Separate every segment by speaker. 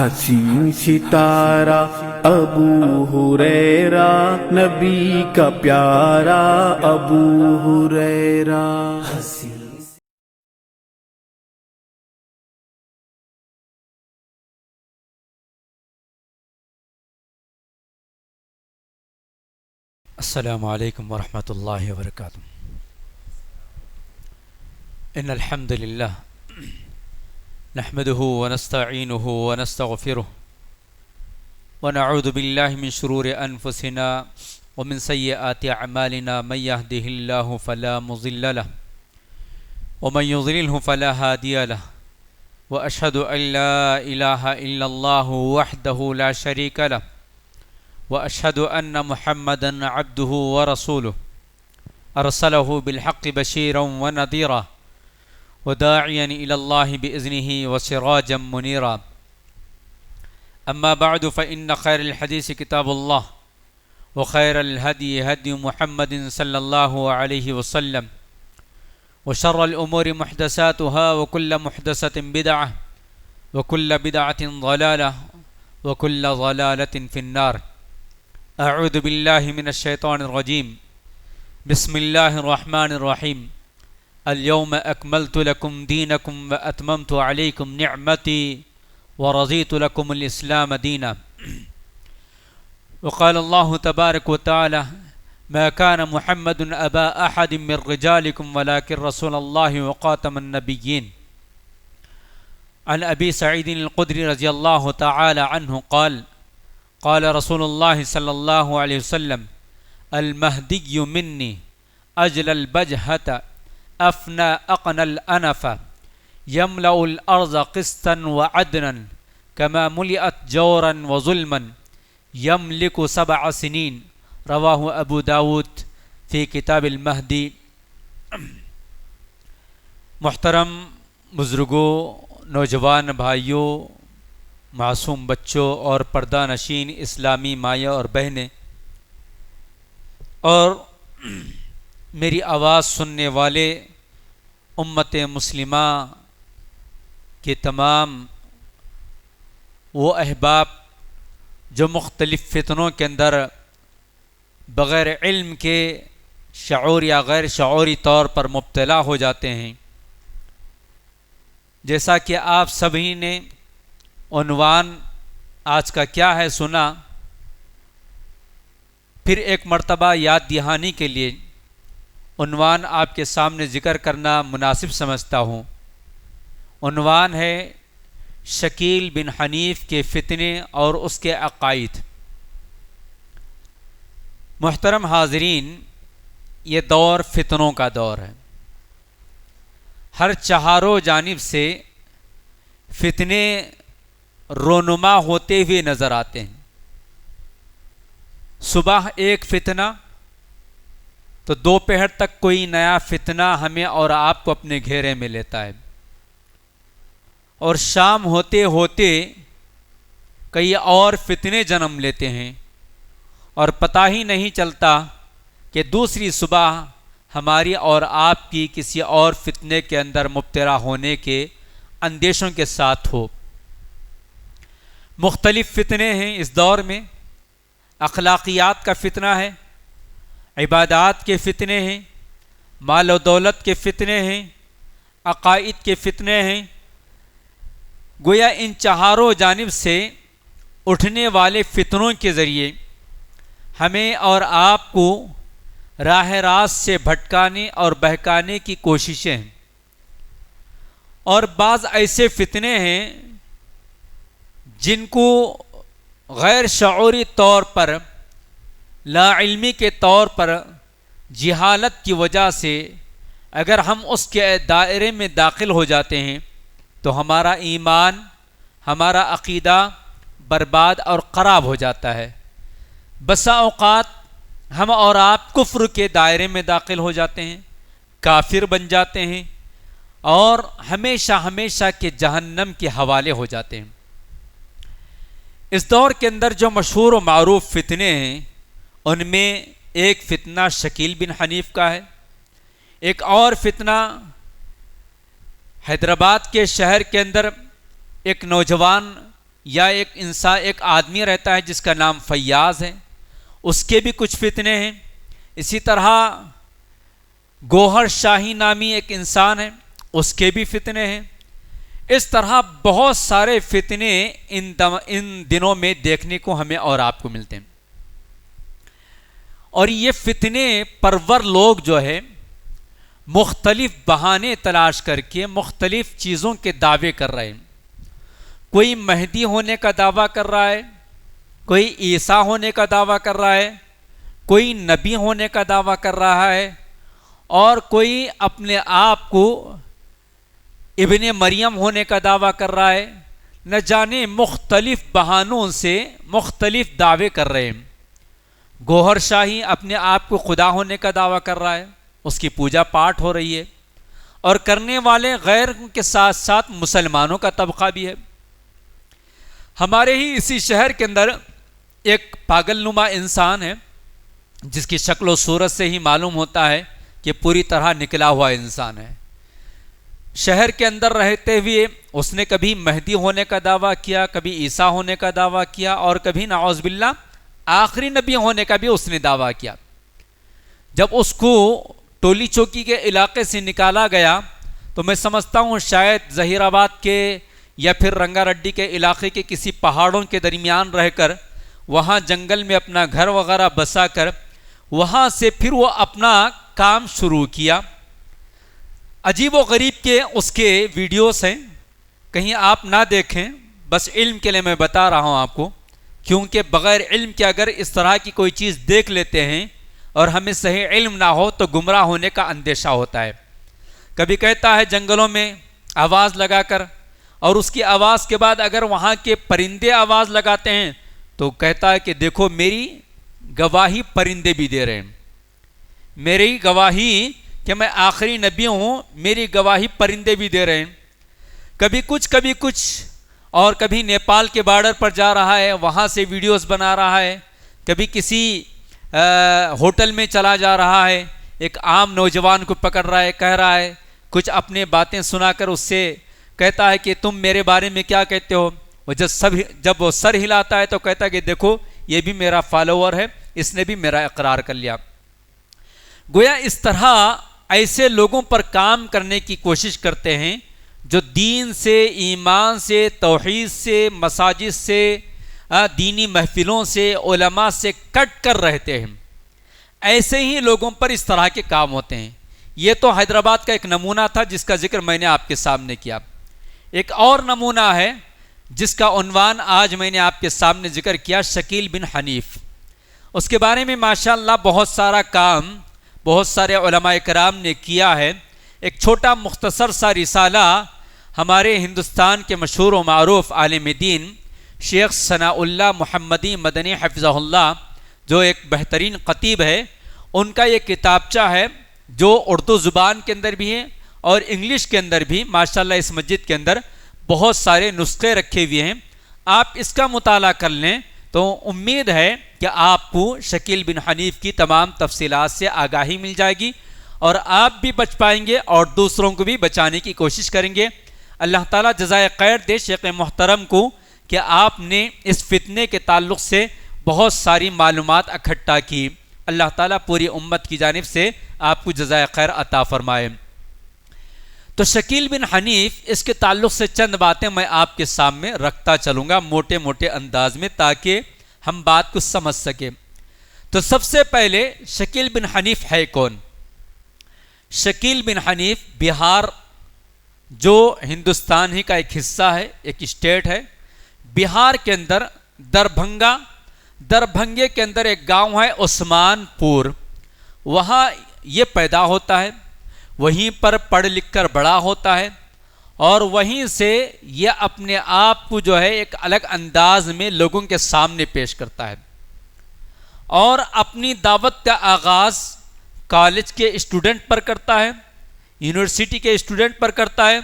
Speaker 1: حسین ستارہ ابو ہریرہ، نبی کا پیارا ابو ہریرہ۔
Speaker 2: السلام علیکم ورحمۃ اللہ وبرکاتہ۔ ان الحمد للہ نحمده ونستعینه ونستغفره ونعوذ باللہ من شرور انفسنا ومن سیئات اعمالنا، من يهده الله فلا مضل له ومن يضلله فلا هادی له، واشهد ان لا الہ الا اللہ وحدہ لا شریک له، واشهد ان محمدا عبده ورسوله ارسله بالحق بشیرا ونذیرا وداعیا الى اللہ باذنہ وسراجا منیرا۔ اما بعد فان خیر الحدیث کتاب اللہ وخیر الهدی هدی محمد صلی اللہ علیہ وسلم وشر الامور محدثاتها وكل محدثة بدعة وكل بدعة ضلالة وكل ضلالة في النار۔ اعوذ باللہ من الشیطان الرجیم، بسم اللہ الرحمن الرحیم۔ اليوم اکملت لکم دینکم واتممت علیکم نعمتی ورضیت لکم الاسلام دینا۔ وقال اللہ تبارک وتعالی ما كان محمد ابا احد من رجالکم ولكن رسول اللہ وخاتم النبیین۔ عن ابی سعید الخدری رضی اللہ تعالی عنہ قال قال رسول اللہ صلی اللہ علیہ وسلم المہدی منی اجل البجہۃ افنى اقنى الانف يملأ الارض قسطا وعدلا كما ملئت جورا وظلما يملك 7 سنين۔ رواہ ابو داود فی کتاب المہدی۔ محترم بزرگوں، نوجوان بھائیوں، معصوم بچوں اور پردہ نشین اسلامی مائیں اور بہنیں، اور میری آواز سننے والے امت مسلمہ کے تمام وہ احباب جو مختلف فتنوں کے اندر بغیر علم کے شعور یا غیر شعوری طور پر مبتلا ہو جاتے ہیں، جیسا کہ آپ سبھی نے عنوان آج کا کیا ہے سنا، پھر ایک مرتبہ یاد دہانی کے لیے عنوان آپ کے سامنے ذکر کرنا مناسب سمجھتا ہوں۔ عنوان ہے شکیل بن حنیف کے فتنے اور اس کے عقائد۔ محترم حاضرین، یہ دور فتنوں کا دور ہے۔ ہر چہاروں جانب سے فتنے رونما ہوتے ہوئے نظر آتے ہیں۔ صبح ایک فتنہ تو دوپہر تک کوئی نیا فتنہ ہمیں اور آپ کو اپنے گھیرے میں لیتا ہے، اور شام ہوتے ہوتے کئی اور فتنے جنم لیتے ہیں، اور پتہ ہی نہیں چلتا کہ دوسری صبح ہماری اور آپ کی کسی اور فتنے کے اندر مبتلا ہونے کے اندیشوں کے ساتھ ہو۔ مختلف فتنے ہیں اس دور میں۔ اخلاقیات کا فتنہ ہے، عبادات کے فتنے ہیں، مال و دولت کے فتنے ہیں، عقائد کے فتنے ہیں۔ گویا ان چہاروں جانب سے اٹھنے والے فتنوں کے ذریعے ہمیں اور آپ کو راہ راست سے بھٹکانے اور بہکانے کی کوششیں ہیں، اور بعض ایسے فتنے ہیں جن کو غیر شعوری طور پر، لا علمی کے طور پر، جہالت کی وجہ سے اگر ہم اس کے دائرے میں داخل ہو جاتے ہیں تو ہمارا ایمان، ہمارا عقیدہ برباد اور خراب ہو جاتا ہے۔ بسا اوقات ہم اور آپ کفر کے دائرے میں داخل ہو جاتے ہیں، کافر بن جاتے ہیں، اور ہمیشہ ہمیشہ کے جہنم کے حوالے ہو جاتے ہیں۔ اس دور کے اندر جو مشہور و معروف فتنے ہیں، ان میں ایک فتنہ شکیل بن حنیف کا ہے، ایک اور فتنہ حیدرآباد کے شہر کے اندر ایک نوجوان یا ایک آدمی رہتا ہے جس کا نام فیاض ہے، اس کے بھی کچھ فتنے ہیں۔ اسی طرح گوہر شاہی نامی ایک انسان ہے، اس کے بھی فتنے ہیں۔ اس طرح بہت سارے فتنے ان دنوں میں دیکھنے کو ہمیں اور آپ کو ملتے ہیں، اور یہ فتنے پرور لوگ جو ہے مختلف بہانے تلاش کر کے مختلف چیزوں کے دعوے کر رہے ہیں۔ کوئی مہدی ہونے کا دعویٰ کر رہا ہے، کوئی عیسیٰ ہونے کا دعویٰ کر رہا ہے، کوئی نبی ہونے کا دعویٰ کر رہا ہے، اور کوئی اپنے آپ کو ابن مریم ہونے کا دعویٰ کر رہا ہے۔ نہ جانے مختلف بہانوں سے مختلف دعوے کر رہے ہیں۔ گوہر شاہی اپنے آپ کو خدا ہونے کا دعویٰ کر رہا ہے، اس کی پوجا پاٹ ہو رہی ہے، اور کرنے والے غیر کے ساتھ ساتھ مسلمانوں کا طبقہ بھی ہے۔ ہمارے ہی اسی شہر کے اندر ایک پاگل نما انسان ہے، جس کی شکل و صورت سے ہی معلوم ہوتا ہے کہ پوری طرح نکلا ہوا انسان ہے۔ شہر کے اندر رہتے ہوئے اس نے کبھی مہدی ہونے کا دعویٰ کیا، کبھی عیسیٰ ہونے کا دعویٰ کیا، اور کبھی نعوذ باللہ آخری نبی ہونے کا بھی اس نے دعویٰ کیا۔ جب اس کو ٹولی چوکی کے علاقے سے نکالا گیا تو میں سمجھتا ہوں شاید ظہیر آباد کے یا پھر رنگا ریڈی کے علاقے کے کسی پہاڑوں کے درمیان رہ کر وہاں جنگل میں اپنا گھر وغیرہ بسا کر وہاں سے پھر وہ اپنا کام شروع کیا۔ عجیب و غریب کے اس کے ویڈیوز ہیں، کہیں آپ نہ دیکھیں، بس علم کے لیے میں بتا رہا ہوں آپ کو، کیونکہ بغیر علم کے اگر اس طرح کی کوئی چیز دیکھ لیتے ہیں اور ہمیں صحیح علم نہ ہو تو گمراہ ہونے کا اندیشہ ہوتا ہے۔ کبھی کہتا ہے جنگلوں میں آواز لگا کر، اور اس کی آواز کے بعد اگر وہاں کے پرندے آواز لگاتے ہیں تو کہتا ہے کہ دیکھو میری گواہی پرندے بھی دے رہے ہیں، میری گواہی کہ میں آخری نبی ہوں، میری گواہی پرندے بھی دے رہے ہیں۔ کبھی کچھ اور کبھی نیپال کے بارڈر پر جا رہا ہے، وہاں سے ویڈیوز بنا رہا ہے، کبھی کسی ہوٹل میں چلا جا رہا ہے، ایک عام نوجوان کو پکڑ رہا ہے، کہہ رہا ہے کچھ اپنے باتیں سنا کر اس سے کہتا ہے کہ تم میرے بارے میں کیا کہتے ہو۔ وہ جب وہ سر ہلاتا ہے تو کہتا ہے کہ دیکھو یہ بھی میرا فالوور ہے، اس نے بھی میرا اقرار کر لیا۔ گویا اس طرح ایسے لوگوں پر کام کرنے کی کوشش کرتے ہیں جو دین سے، ایمان سے، توحید سے، مساجد سے، دینی محفلوں سے، علماء سے کٹ کر رہتے ہیں۔ ایسے ہی لوگوں پر اس طرح کے کام ہوتے ہیں۔ یہ تو حیدرآباد کا ایک نمونہ تھا جس کا ذکر میں نے آپ کے سامنے کیا۔ ایک اور نمونہ ہے جس کا عنوان آج میں نے آپ کے سامنے ذکر کیا، شکیل بن حنیف۔ اس کے بارے میں ماشاءاللہ بہت سارا کام بہت سارے علماء کرام نے کیا ہے۔ ایک چھوٹا مختصر سا رسالہ ہمارے ہندوستان کے مشہور و معروف عالم دین شیخ ثناء اللہ محمدی مدنی حفظہ اللہ، جو ایک بہترین خطیب ہے، ان کا یہ کتابچہ ہے جو اردو زبان کے اندر بھی ہے اور انگلش کے اندر بھی۔ ماشاءاللہ اس مسجد کے اندر بہت سارے نسخے رکھے ہوئے ہیں، آپ اس کا مطالعہ کر لیں تو امید ہے کہ آپ کو شکیل بن حنیف کی تمام تفصیلات سے آگاہی مل جائے گی، اور آپ بھی بچ پائیں گے اور دوسروں کو بھی بچانے کی کوشش کریں گے۔ اللہ تعالیٰ جزائے خیر دے شیخ محترم کو کہ آپ نے اس فتنے کے تعلق سے بہت ساری معلومات اکٹھا کی۔ اللہ تعالیٰ پوری امت کی جانب سے آپ کو جزائے خیر عطا فرمائے۔ تو شکیل بن حنیف، اس کے تعلق سے چند باتیں میں آپ کے سامنے رکھتا چلوں گا موٹے موٹے انداز میں، تاکہ ہم بات کو سمجھ سکیں۔ تو سب سے پہلے شکیل بن حنیف ہے کون؟ شکیل بن حنیف بہار، جو ہندوستان ہی کا ایک حصہ ہے، ایک اسٹیٹ ہے، بہار کے اندر دربھنگے کے اندر ایک گاؤں ہے عثمان پور، وہاں یہ پیدا ہوتا ہے، وہیں پر پڑھ لکھ کر بڑا ہوتا ہے، اور وہیں سے یہ اپنے آپ کو جو ہے ایک الگ انداز میں لوگوں کے سامنے پیش کرتا ہے، اور اپنی دعوت کا آغاز کالج کے اسٹوڈنٹ پر کرتا ہے، یونیورسٹی کے اسٹوڈنٹ پر کرتا ہے۔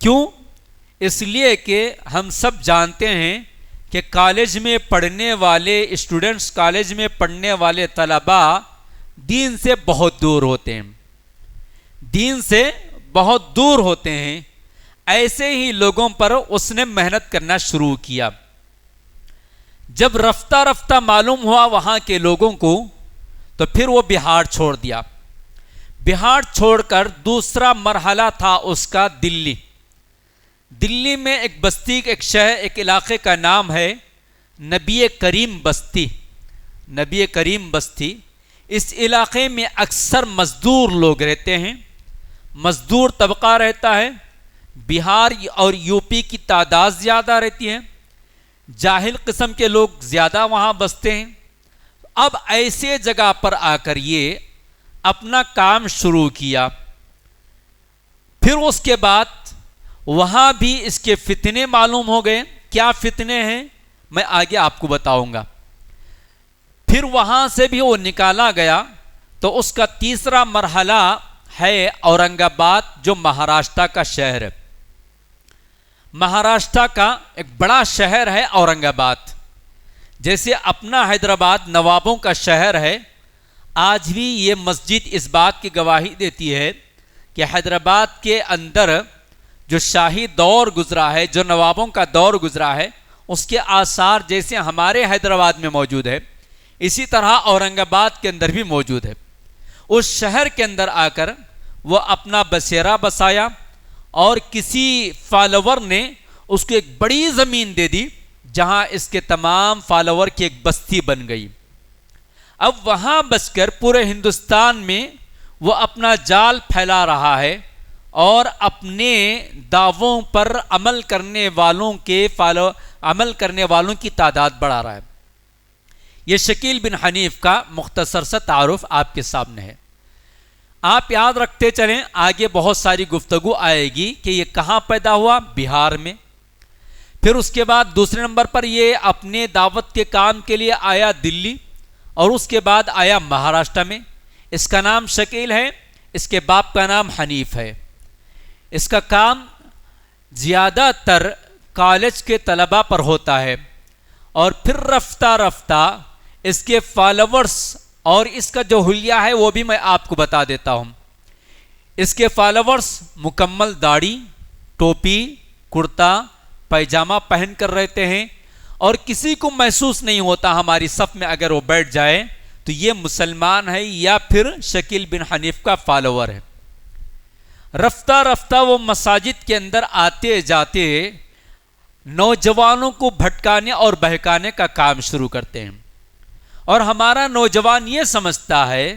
Speaker 2: کیوں؟ اس لیے کہ ہم سب جانتے ہیں کہ کالج میں پڑھنے والے اسٹوڈنٹس، کالج میں پڑھنے والے طلباء دین سے بہت دور ہوتے ہیں، دین سے بہت دور ہوتے ہیں۔ ایسے ہی لوگوں پر اس نے محنت کرنا شروع کیا۔ جب رفتہ رفتہ معلوم ہوا وہاں کے لوگوں کو تو پھر وہ بہار چھوڑ دیا. بہار چھوڑ کر دوسرا مرحلہ تھا اس کا دلی. دلی میں ایک بستی، ایک شہر، ایک علاقے کا نام ہے نبی کریم بستی. نبی کریم بستی. اس علاقے میں اکثر مزدور لوگ رہتے ہیں، مزدور طبقہ رہتا ہے. بہار اور یو پی کی تعداد زیادہ رہتی ہے، جاہل قسم کے لوگ زیادہ وہاں بستے ہیں. اب ایسے جگہ پر آ کر یہ اپنا کام شروع کیا. پھر اس کے بعد وہاں بھی اس کے فتنے معلوم ہو گئے. کیا فتنے ہیں میں آگے آپ کو بتاؤں گا. پھر وہاں سے بھی وہ نکالا گیا تو اس کا تیسرا مرحلہ ہے اورنگ آباد، جو مہاراشٹر کا شہر ہے. مہاراشٹر کا ایک بڑا شہر ہے اورنگ آباد. جیسے اپنا حیدرآباد نوابوں کا شہر ہے، آج بھی یہ مسجد اس بات کی گواہی دیتی ہے کہ حیدرآباد کے اندر جو شاہی دور گزرا ہے، جو نوابوں کا دور گزرا ہے، اس کے آثار جیسے ہمارے حیدرآباد میں موجود ہے، اسی طرح اورنگ آباد کے اندر بھی موجود ہے. اس شہر کے اندر آ کر وہ اپنا بسیرا بسایا اور کسی فالوور نے اس کو ایک بڑی زمین دے دی جہاں اس کے تمام فالوور کی ایک بستی بن گئی. اب وہاں بس کر پورے ہندوستان میں وہ اپنا جال پھیلا رہا ہے اور اپنے دعووں پر عمل کرنے والوں کی تعداد بڑھا رہا ہے. یہ شکیل بن حنیف کا مختصر سا تعارف آپ کے سامنے ہے. آپ یاد رکھتے چلیں، آگے بہت ساری گفتگو آئے گی کہ یہ کہاں پیدا ہوا، بہار میں. پھر اس کے بعد دوسرے نمبر پر یہ اپنے دعوت کے کام کے لیے آیا دلی، اور اس کے بعد آیا مہاراشٹر میں. اس کا نام شکیل ہے، اس کے باپ کا نام حنیف ہے. اس کا کام زیادہ تر کالج کے طلباء پر ہوتا ہے، اور پھر رفتہ رفتہ اس کے فالوورز اور اس کا جو حلیہ ہے وہ بھی میں آپ کو بتا دیتا ہوں. اس کے فالوورز مکمل داڑھی، ٹوپی، کرتا پیجامہ پہن کر رہتے ہیں، اور کسی کو محسوس نہیں ہوتا ہماری صف میں اگر وہ بیٹھ جائے تو یہ مسلمان ہے یا پھر شکیل بن حنیف کا فالوور ہے. رفتہ رفتہ وہ مساجد کے اندر آتے جاتے نوجوانوں کو بھٹکانے اور بہکانے کا کام شروع کرتے ہیں. اور ہمارا نوجوان یہ سمجھتا ہے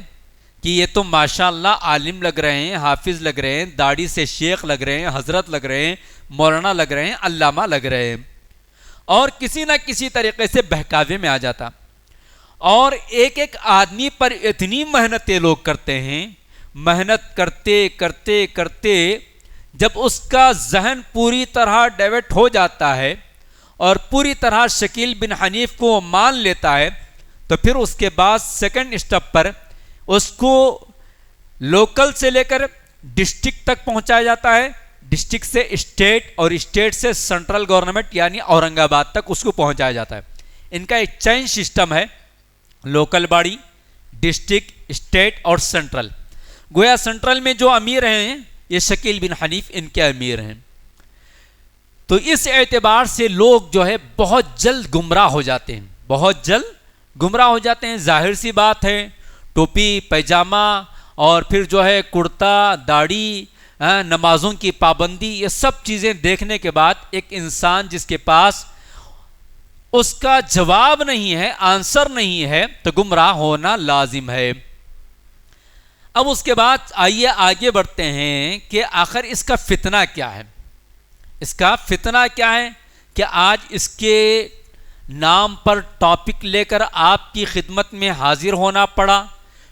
Speaker 2: کہ یہ تو ماشاءاللہ عالم لگ رہے ہیں، حافظ لگ رہے ہیں، داڑھی سے شیخ لگ رہے ہیں، حضرت لگ رہے ہیں، مولانا لگ رہے ہیں، علامہ لگ رہے ہیں، اور کسی نہ کسی طریقے سے بہکاوے میں آ جاتا. اور ایک ایک آدمی پر اتنی محنتیں لوگ کرتے ہیں، محنت کرتے کرتے کرتے جب اس کا ذہن پوری طرح ڈائیورٹ ہو جاتا ہے اور پوری طرح شکیل بن حنیف کو مان لیتا ہے، تو پھر اس کے بعد سیکنڈ اسٹیپ پر اس کو لوکل سے لے کر ڈسٹرکٹ تک پہنچایا جاتا ہے، ڈسٹرکٹ سے اسٹیٹ اور اسٹیٹ سے سینٹرل گورنمنٹ یعنی اورنگ آباد تک اس کو پہنچایا جاتا ہے. ان کا ایک چین سسٹم ہے، لوکل باڈی، ڈسٹرکٹ، اسٹیٹ اور سینٹرل. گویا سینٹرل میں جو امیر ہیں یہ شکیل بن حنیف ان کے امیر ہیں. تو اس اعتبار سے لوگ جو ہے بہت جلد گمراہ ہو جاتے ہیں، بہت جلد گمراہ ہو جاتے ہیں. ظاہر سی بات ہے، ٹوپی پیجامہ اور پھر جو ہے کرتا داڑھی، نمازوں کی پابندی، یہ سب چیزیں دیکھنے کے بعد ایک انسان جس کے پاس اس کا جواب نہیں ہے، آنسر نہیں ہے، تو گمراہ ہونا لازم ہے. اب اس کے بعد آئیے آگے بڑھتے ہیں کہ آخر اس کا فتنہ کیا ہے. اس کا فتنہ کیا ہے کہ آج اس کے نام پر ٹاپک لے کر آپ کی خدمت میں حاضر ہونا پڑا.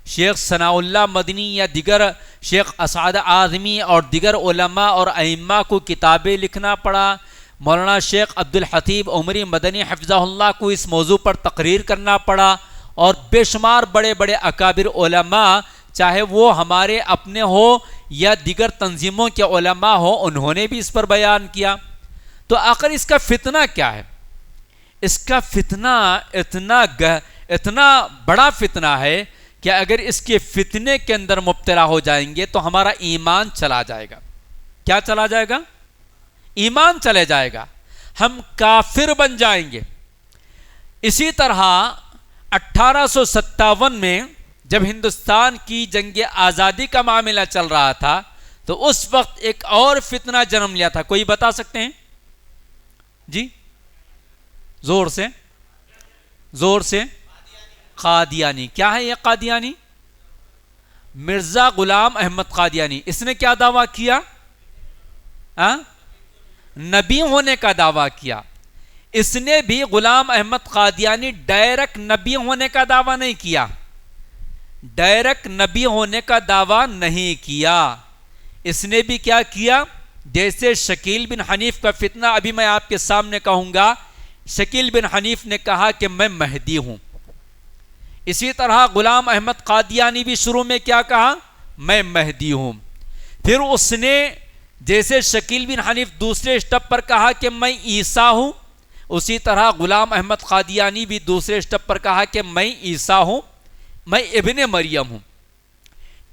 Speaker 2: شیخ ثناء اللہ مدنی یا دیگر شیخ اسعد اعظمی اور دیگر علماء اور ائمہ کو کتابیں لکھنا پڑا. مولانا شیخ عبد الحتیب عمری مدنی حفظہ اللہ کو اس موضوع پر تقریر کرنا پڑا، اور بے شمار بڑے بڑے اکابر علماء، چاہے وہ ہمارے اپنے ہو یا دیگر تنظیموں کے علماء ہو، انہوں نے بھی اس پر بیان کیا. تو آخر اس کا فتنہ کیا ہے؟ اس کا فتنہ اتنا بڑا فتنہ ہے کہ اگر اس کے فتنے کے اندر مبتلا ہو جائیں گے تو ہمارا ایمان چلا جائے گا. کیا چلا جائے گا؟ ایمان چلے جائے گا، ہم کافر بن جائیں گے. اسی طرح 1857 میں جب ہندوستان کی جنگ آزادی کا معاملہ چل رہا تھا تو اس وقت ایک اور فتنہ جنم لیا تھا. کوئی بتا سکتے ہیں جی؟ زور سے زور سے. قادیانی. کیا ہے یہ قادیانی؟ مرزا غلام احمد قادیانی. اس نے کیا دعویٰ کیا؟ نبی ہونے کا دعویٰ کیا. اس نے بھی غلام احمد قادیانی ڈائریکٹ نبی ہونے کا دعویٰ نہیں کیا. ڈائریکٹ نبی ہونے کا دعویٰ نہیں کیا. اس نے بھی کیا کیا؟ جیسے شکیل بن حنیف کا فتنہ ابھی میں آپ کے سامنے کہوں گا. شکیل بن حنیف نے کہا کہ میں مہدی ہوں. اسی طرح غلام احمد قادیانی بھی شروع میں کیا کہا؟ میں مہدی ہوں. پھر اس نے جیسے شکیل بن حنیف دوسرے اسٹیپ پر کہا کہ میں عیسیٰ ہوں، اسی طرح غلام احمد قادیانی بھی دوسرے اسٹیپ پر کہا کہ میں عیسیٰ ہوں، میں ابن مریم ہوں.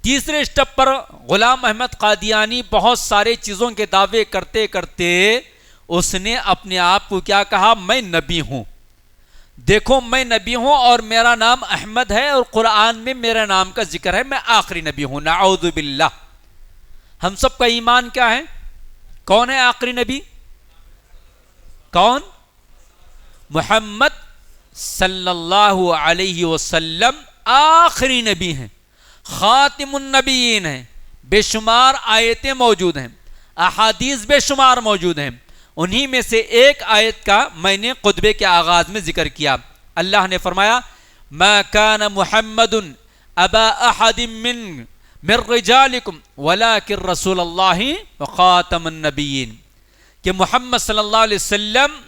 Speaker 2: تیسرے اسٹیپ پر غلام احمد قادیانی بہت سارے چیزوں کے دعوے کرتے کرتے اس نے اپنے آپ کو کیا کہا؟ میں نبی ہوں. دیکھو میں نبی ہوں اور میرا نام احمد ہے اور قرآن میں میرے نام کا ذکر ہے، میں آخری نبی ہوں. نعوذ باللہ. ہم سب کا ایمان کیا ہے؟ کون ہے آخری نبی؟ کون؟ محمد صلی اللہ علیہ وسلم آخری نبی ہیں، خاتم النبیین ہیں. بے شمار آیتیں موجود ہیں، احادیث بے شمار موجود ہیں. انہی میں سے ایک آیت کا میں نے خطبے کے آغاز میں ذکر کیا. اللہ نے فرمایا ما کان محمد ابا احد من رجالکم ولکن رسول اللہ وخاتم النبیین، کہ محمد صلی اللہ علیہ وسلم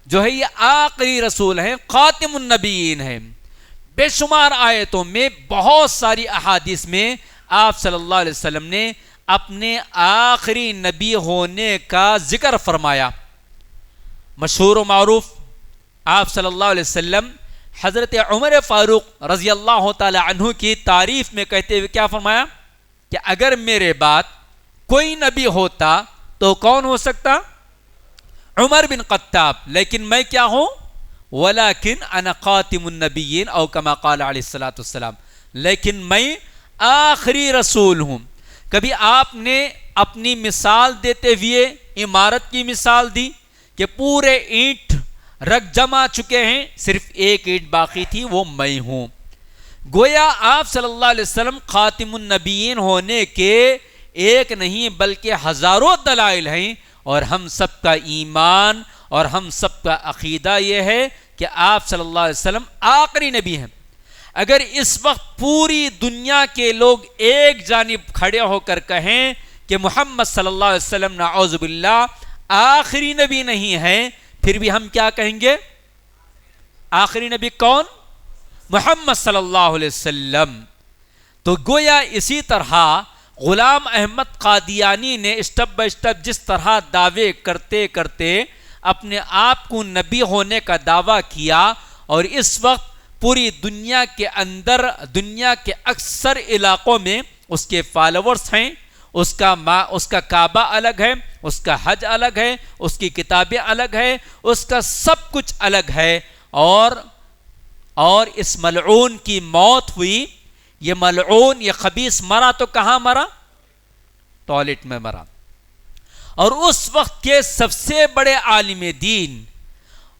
Speaker 2: جو ہے یہ آخری رسول ہیں، خاتم النبیین ہیں. بے شمار آیتوں میں بہت ساری احادیث میں آپ صلی اللہ علیہ وسلم نے اپنے آخری نبی ہونے کا ذکر فرمایا. مشہور و معروف آپ صلی اللہ علیہ وسلم حضرت عمر فاروق رضی اللہ تعالی عنہ کی تعریف میں کہتے ہوئے کیا فرمایا کہ اگر میرے بعد کوئی نبی ہوتا تو کون ہو سکتا؟ عمر بن خطاب. لیکن میں کیا ہوں؟ ولیکن انا خاتم النبیین او کما قال علیہ الصلوۃ والسلام، لیکن میں آخری رسول ہوں. کبھی آپ نے اپنی مثال دیتے ہوئے عمارت کی مثال دی کہ پورے اینٹ رکھ جما چکے ہیں، صرف ایک اینٹ باقی تھی، وہ میں ہوں. گویا آپ صلی اللہ علیہ وسلم خاتم النبیین ہونے کے ایک نہیں بلکہ ہزاروں دلائل ہیں، اور ہم سب کا ایمان اور ہم سب کا عقیدہ یہ ہے کہ آپ صلی اللہ علیہ وسلم آخری نبی ہیں. اگر اس وقت پوری دنیا کے لوگ ایک جانب کھڑے ہو کر کہیں کہ محمد صلی اللہ علیہ وسلم نعوذ باللہ آخری نبی نہیں ہے، پھر بھی ہم کیا کہیں گے؟ آخری نبی کون؟ محمد صلی اللہ علیہ وسلم. تو گویا اسی طرح غلام احمد قادیانی نے اسٹیپ بائی اسٹیپ جس طرح دعوے کرتے کرتے اپنے آپ کو نبی ہونے کا دعویٰ کیا، اور اس وقت پوری دنیا کے اندر دنیا کے اکثر علاقوں میں اس کے فالوورز ہیں. اس کا کعبہ الگ ہے، اس کا حج الگ ہے، اس کی کتابیں الگ ہے، اس کا سب کچھ الگ ہے. اور اس ملعون کی موت ہوئی. یہ ملعون، یہ خبیث مرا تو کہاں مرا؟ ٹوائلٹ میں مرا. اور اس وقت کے سب سے بڑے عالم دین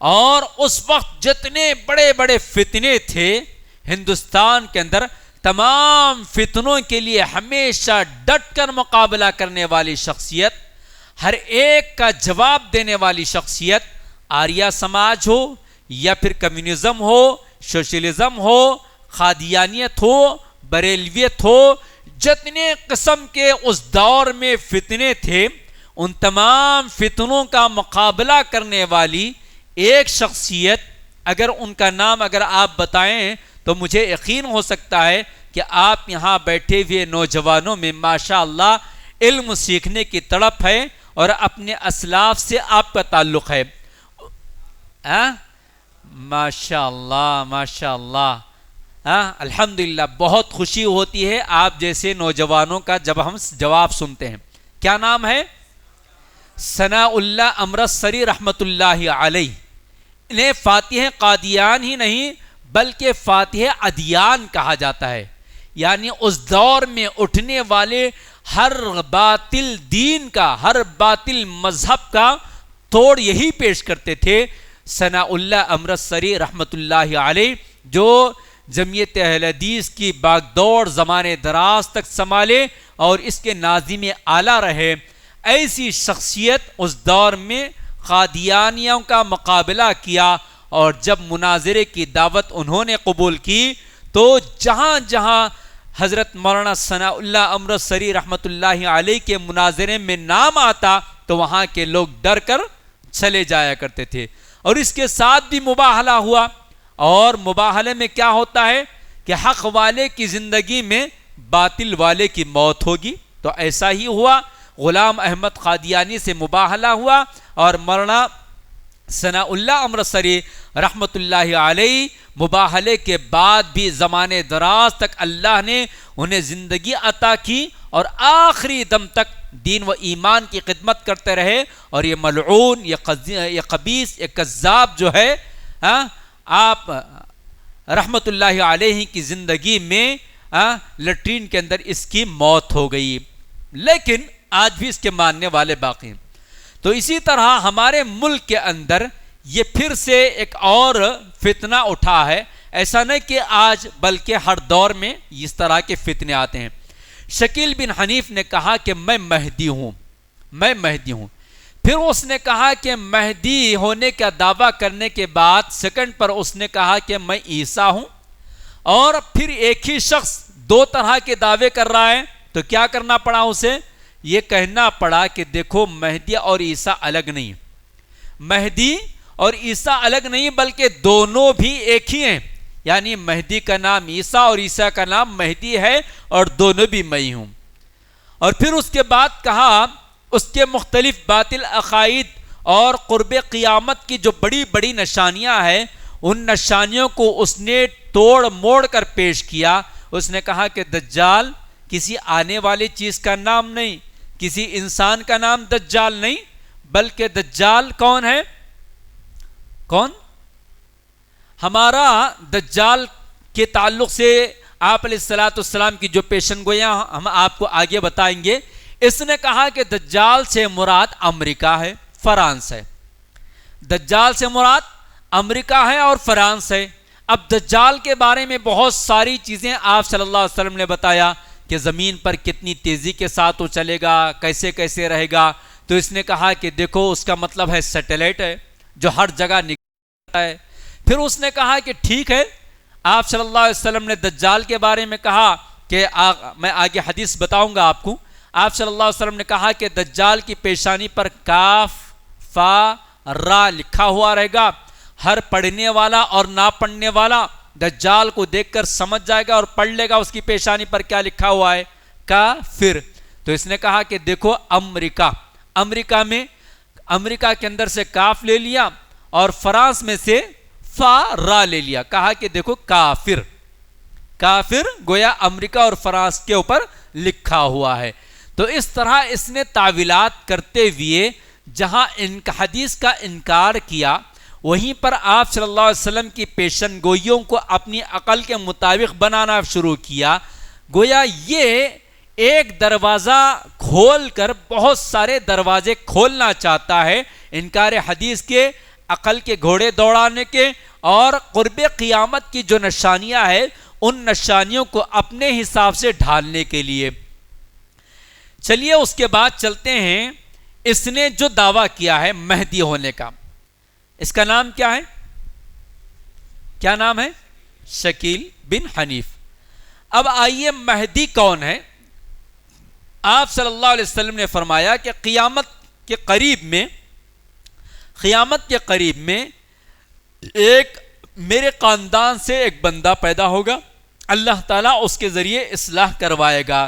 Speaker 2: اور اس وقت جتنے بڑے بڑے فتنے تھے ہندوستان کے اندر، تمام فتنوں کے لیے ہمیشہ ڈٹ کر مقابلہ کرنے والی شخصیت، ہر ایک کا جواب دینے والی شخصیت، آریہ سماج ہو یا پھر کمیونزم ہو، سوشلزم ہو، قادیانیت ہو، بریلویت ہو، جتنے قسم کے اس دور میں فتنے تھے، ان تمام فتنوں کا مقابلہ کرنے والی ایک شخصیت، اگر ان کا نام اگر آپ بتائیں تو مجھے یقین ہو سکتا ہے کہ آپ یہاں بیٹھے ہوئے نوجوانوں میں ماشاءاللہ علم سیکھنے کی تڑپ ہے اور اپنے اسلاف سے آپ کا تعلق ہے. ماشاءاللہ ماشاءاللہ. الحمدللہ. بہت خوشی ہوتی ہے آپ جیسے نوجوانوں کا جب ہم جواب سنتے ہیں. کیا نام ہے؟ ثناء اللہ امرتسری رحمت اللہ علیہ. انہیں فاتح قادیان ہی نہیں بلکہ فاتح ادیان کہا جاتا ہے، یعنی اس دور میں اٹھنے والے ہر باطل دین کا، ہر باطل مذہب کا توڑ یہی پیش کرتے تھے ثناء اللہ امرتسری رحمۃ اللہ علیہ، جو جمعیت اہل حدیث کی باغ دوڑ زمانے دراز تک سنبھالے اور اس کے ناظم اعلیٰ رہے۔ ایسی شخصیت اس دور میں قادیانیوں کا مقابلہ کیا، اور جب مناظرے کی دعوت انہوں نے قبول کی تو جہاں جہاں حضرت مولانا ثناء اللہ امرتسری رحمۃ اللہ علیہ کے مناظرے میں نام آتا تو وہاں کے لوگ ڈر کر چلے جایا کرتے تھے، اور اس کے ساتھ بھی مباہلہ ہوا، اور مباہلے میں کیا ہوتا ہے کہ حق والے کی زندگی میں باطل والے کی موت ہوگی، تو ایسا ہی ہوا، غلام احمد قادیانی سے مباہلہ ہوا، اور مولانا ثناء اللہ امرتسری رحمۃ اللہ علیہ مباہلے کے بعد بھی زمانے دراز تک اللہ نے انہیں زندگی عطا کی، اور آخری دم تک دین و ایمان کی خدمت کرتے رہے، اور یہ ملعون، یہ خبیث، یہ کذاب جو ہے، آپ رحمۃ اللہ علیہ کی زندگی میں لٹرین کے اندر اس کی موت ہو گئی، لیکن آج بھی اس کے ماننے والے باقی ہیں۔ تو اسی طرح ہمارے ملک کے اندر یہ پھر سے ایک اور فتنہ اٹھا ہے، ایسا نہیں کہ آج بلکہ ہر دور میں اس طرح کے فتنے آتے ہیں۔ شکیل بن حنیف نے کہا کہ میں مہدی ہوں، میں مہدی ہوں، پھر اس نے کہا کہ مہدی ہونے کا دعویٰ کرنے کے بعد سیکنڈ پر اس نے کہا کہ میں عیسیٰ ہوں، اور پھر ایک ہی شخص دو طرح کے دعوے کر رہا ہے، تو کیا کرنا پڑا اسے؟ یہ کہنا پڑا کہ دیکھو مہدی اور عیسیٰ الگ نہیں، مہدی اور عیسیٰ الگ نہیں بلکہ دونوں بھی ایک ہی ہیں، یعنی مہدی کا نام عیسیٰ اور عیسیٰ کا نام مہدی ہے، اور دونوں بھی میں ہوں۔ اور پھر اس کے بعد کہا اس کے مختلف باطل عقائد اور قرب قیامت کی جو بڑی بڑی نشانیاں ہیں، ان نشانیوں کو اس نے توڑ موڑ کر پیش کیا۔ اس نے کہا کہ دجال کسی آنے والی چیز کا نام نہیں، کسی انسان کا نام دجال نہیں، بلکہ دجال کون ہے؟ کون؟ ہمارا دجال کے تعلق سے آپ علیہ الصلوۃ والسلام کی جو پیشن گویاں ہم آپ کو آگے بتائیں گے۔ اس نے کہا کہ دجال سے مراد امریکہ ہے، فرانس ہے، دجال سے مراد امریکہ ہے اور فرانس ہے۔ اب دجال کے بارے میں بہت ساری چیزیں آپ صلی اللہ علیہ وسلم نے بتایا کہ زمین پر کتنی تیزی کے ساتھ وہ چلے گا، کیسے کیسے رہے گا، تو اس نے کہا کہ دیکھو اس کا مطلب ہے سیٹلائٹ ہے جو ہر جگہ نکلتا ہے۔ پھر اس نے کہا کہ ٹھیک ہے، آپ صلی اللہ علیہ وسلم نے دجال کے بارے میں کہا کہ میں آگے حدیث بتاؤں گا آپ کو۔ آپ صلی اللہ علیہ وسلم نے کہا کہ دجال کی پیشانی پر کاف فا را لکھا ہوا رہے گا، ہر پڑھنے والا اور نہ پڑھنے والا دجال کو دیکھ کر سمجھ جائے گا اور پڑھ لے گا اس کی پیشانی پر کیا لکھا ہوا ہے، کافر۔ تو اس نے کہا کہ دیکھو امریکہ، امریکہ میں امریکہ کے اندر سے کاف لے لیا اور فرانس میں سے فا را لے لیا، کہا کہ دیکھو کافر، کافر گویا امریکہ اور فرانس کے اوپر لکھا ہوا ہے۔ تو اس طرح اس نے تعویلات کرتے ہوئے جہاں حدیث کا انکار کیا، وہیں پر آپ صلی اللہ علیہ وسلم کی پیشن گوئیوں کو اپنی عقل کے مطابق بنانا شروع کیا۔ گویا یہ ایک دروازہ کھول کر بہت سارے دروازے کھولنا چاہتا ہے، انکار حدیث کے، عقل کے گھوڑے دوڑانے کے، اور قرب قیامت کی جو نشانیاں ہیں ان نشانیوں کو اپنے حساب سے ڈھالنے کے لیے۔ چلیے اس کے بعد چلتے ہیں، اس نے جو دعویٰ کیا ہے مہدی ہونے کا، اس کا نام کیا ہے؟ کیا نام ہے؟ شکیل بن حنیف۔ اب آئیے مہدی کون ہے؟ آپ صلی اللہ علیہ وسلم نے فرمایا کہ قیامت کے قریب میں ایک میرے خاندان سے ایک بندہ پیدا ہوگا، اللہ تعالیٰ اس کے ذریعے اصلاح کروائے گا،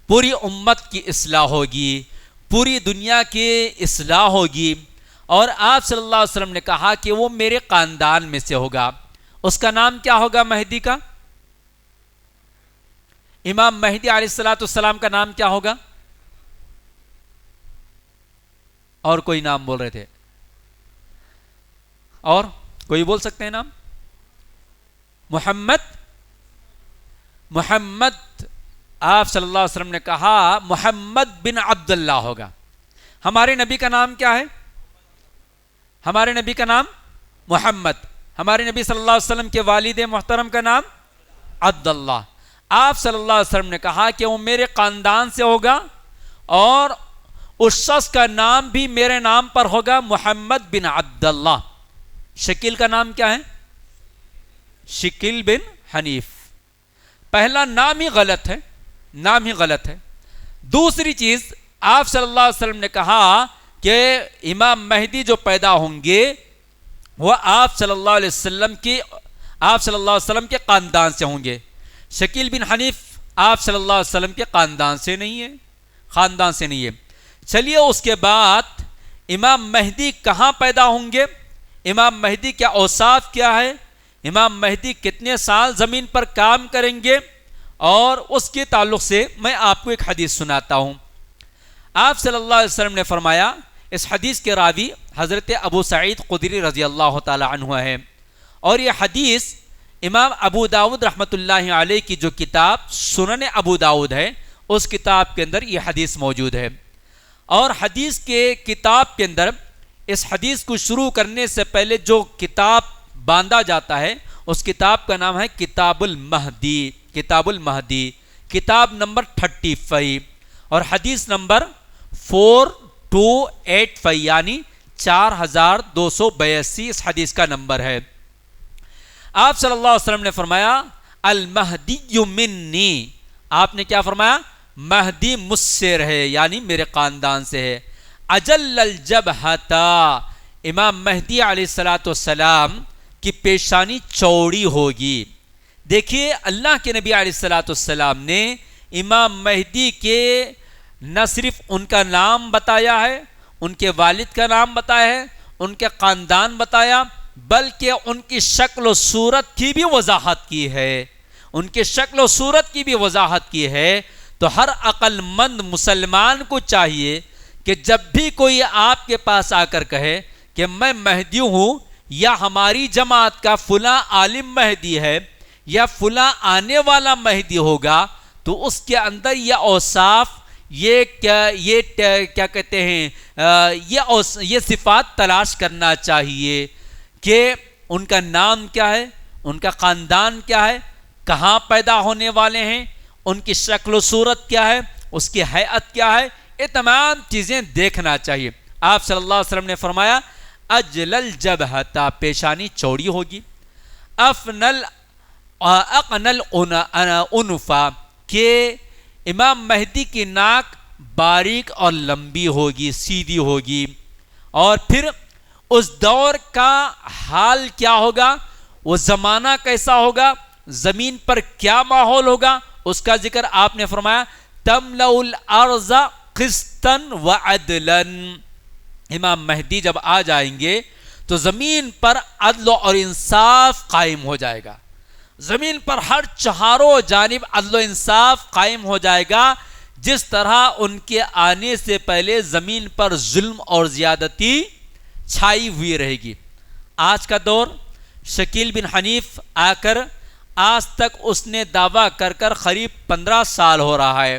Speaker 2: پوری امت کی اصلاح ہوگی، پوری دنیا کی اصلاح ہوگی۔ اور آپ صلی اللہ علیہ وسلم نے کہا کہ وہ میرے خاندان میں سے ہوگا۔ اس کا نام کیا ہوگا مہدی کا؟ امام مہدی علیہ الصلوۃ والسلام کا نام کیا ہوگا؟ اور کوئی نام بول رہے تھے؟ کوئی بول سکتے ہیں نام؟ محمد آپ صلی اللہ علیہ وسلم نے کہا محمد بن عبداللہ ہوگا. ہمارے نبی کا نام کیا ہے؟ ہمارے نبی کا نام محمد. ہمارے نبی صلی اللہ علیہ وسلم کے والد محترم کا نام عبداللہ. آپ صلی اللہ علیہ وسلم نے کہا کہ وہ میرے خاندان سے ہوگا اور اس شخص کا نام بھی میرے نام پر ہوگا، محمد بن عبداللہ. شکیل کا نام کیا ہے؟ شکیل بن حنیف. پہلا نام ہی غلط ہے، نام ہی غلط ہے. دوسری چیز، آپ صلی اللہ علیہ وسلم نے کہا کہ امام مہدی جو پیدا ہوں گے وہ آپ صلی اللہ علیہ وسلم کے خاندان سے ہوں گے. شکیل بن حنیف آپ صلی اللہ علیہ وسلم کے خاندان سے نہیں ہے. چلیے اس کے بعد امام مہدی کہاں پیدا ہوں گے، امام مہدی کے اوصاف کیا ہے، امام مہدی کتنے سال زمین پر کام کریں گے، اور اس کے تعلق سے میں آپ کو ایک حدیث سناتا ہوں. آپ صلی اللہ علیہ وسلم نے فرمایا، اس حدیث کے راوی حضرت ابو سعید خدری رضی اللہ تعالی عنہ ہے، اور یہ حدیث امام ابو داود رحمۃ اللہ علیہ کی جو کتاب سنن ابو داود ہے اس کتاب کے اندر یہ حدیث موجود ہے. اور حدیث کے کتاب کے اندر اس حدیث کو شروع کرنے سے پہلے جو کتاب باندھا جاتا ہے اس کتاب کا نام ہے کتاب المہدی. کتاب نمبر 35 اور حدیث نمبر 4285 یعنی 4282 اس حدیث کا نمبر ہے. آپ صلی اللہ علیہ وسلم نے فرمایا المہدی منی. آپ نے کیا فرمایا؟ مہدی مجھ سے رہے، یعنی میرے خاندان سے ہے. اجل الجبہتا، امام مہدی علیہ السلام کی پیشانی چوڑی ہوگی. دیکھیے اللہ کے نبی علیہ السلام نے امام مہدی کے نہ صرف ان کا نام بتایا ہے، ان کے والد کا نام بتایا ہے، ان کے خاندان بتایا، بلکہ ان کی شکل و صورت کی بھی وضاحت کی ہے. تو ہر عقل مند مسلمان کو چاہیے کہ جب بھی کوئی آپ کے پاس آ کر کہے کہ میں مہدی ہوں، یا ہماری جماعت کا فلاں عالم مہدی ہے، یا فلاں آنے والا مہدی ہوگا، تو اس کے اندر یہ اوصاف، یہ کیا کہتے ہیں، یہ صفات تلاش کرنا چاہیے کہ ان کا نام کیا ہے، ان کا خاندان کیا ہے، کہاں پیدا ہونے والے ہیں، ان کی شکل و صورت کیا ہے، اس کی ہیئت کیا ہے، یہ تمام چیزیں دیکھنا چاہیے. آپ صلی اللہ علیہ وسلم نے فرمایا اجل الجبہتا، پیشانی چوڑی ہوگی. اقنل انفا، کہ امام مہدی کی ناک باریک اور لمبی ہوگی، سیدھی ہوگی. اور پھر اس دور کا حال کیا ہوگا، وہ زمانہ کیسا ہوگا، زمین پر کیا ماحول ہوگا، اس کا ذکر آپ نے فرمایا تملأ الارض قسطا وعدلا. امام مہدی جب آ جائیں گے تو زمین پر عدل اور انصاف قائم ہو جائے گا. زمین پر ہر چہاروں جانب عدل و انصاف قائم ہو جائے گا، جس طرح ان کے آنے سے پہلے زمین پر ظلم اور زیادتی چھائی ہوئی رہے گی. آج کا دور، شکیل بن حنیف آ کر آج تک اس نے دعویٰ کر قریب 15 سال ہو رہا ہے.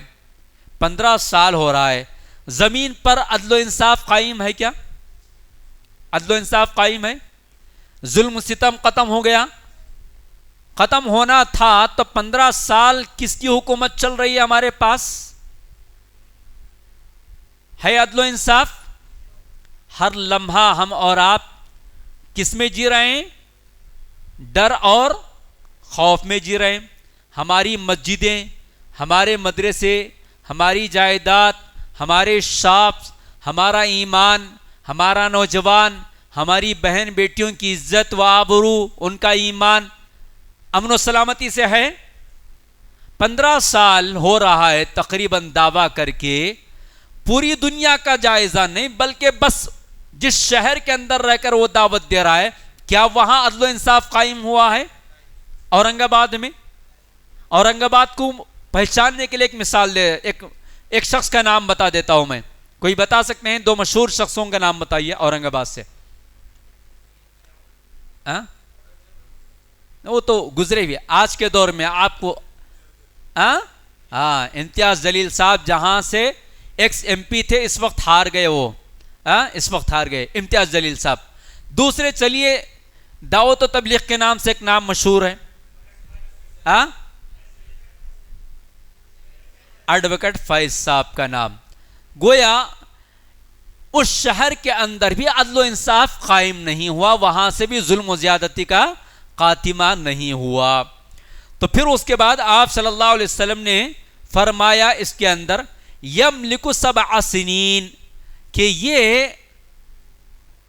Speaker 2: 15 سال ہو رہا ہے. زمین پر عدل و انصاف قائم ہے کیا؟ عدل و انصاف قائم ہے؟ ظلم و ستم ختم ہو گیا؟ ختم ہونا تھا تو 15 سال کس کی حکومت چل رہی ہے ہمارے پاس؟ ہے عدل و انصاف؟ ہر لمحہ ہم اور آپ کس میں جی رہے ہیں؟ ڈر اور خوف میں جی رہے ہیں. ہماری مسجدیں، ہمارے مدرسے، ہماری جائیداد، ہمارے شاپس، ہمارا ایمان، ہمارا نوجوان، ہماری بہن بیٹیوں کی عزت و آبرو، ان کا ایمان امن و سلامتی سے ہے. 15 سال ہو رہا ہے تقریباً دعویٰ کر کے. پوری دنیا کا جائزہ نہیں، بلکہ بس جس شہر کے اندر رہ کر وہ دعوت دے رہا ہے، کیا وہاں عدل و انصاف قائم ہوا ہے؟ اورنگ آباد میں، اورنگ آباد کو پہچاننے کے لیے ایک مثال دے، ایک شخص کا نام بتا دیتا ہوں میں. کوئی بتا سکتے ہیں؟ 2 مشہور شخصوں کا نام بتائیے اورنگ آباد سے. ہاں وہ تو گزرے ہوئے. آج کے دور میں آپ کو امتیاز جلیل صاحب جہاں سے ایکس ایم پی تھے اس وقت ہار گئے. وہ اس وقت ہار گئے امتیاز جلیل صاحب. دوسرے چلیے دعوت و تبلیغ کے نام سے ایک نام مشہور ہے ایڈوکیٹ فیض صاحب کا نام. گویا اس شہر کے اندر بھی عدل و انصاف قائم نہیں ہوا, وہاں سے بھی ظلم و زیادتی کا خاتمہ نہیں ہوا. تو پھر اس کے بعد آپ صلی اللہ علیہ وسلم نے فرمایا اس کے اندر یملک 7 سنین کہ یہ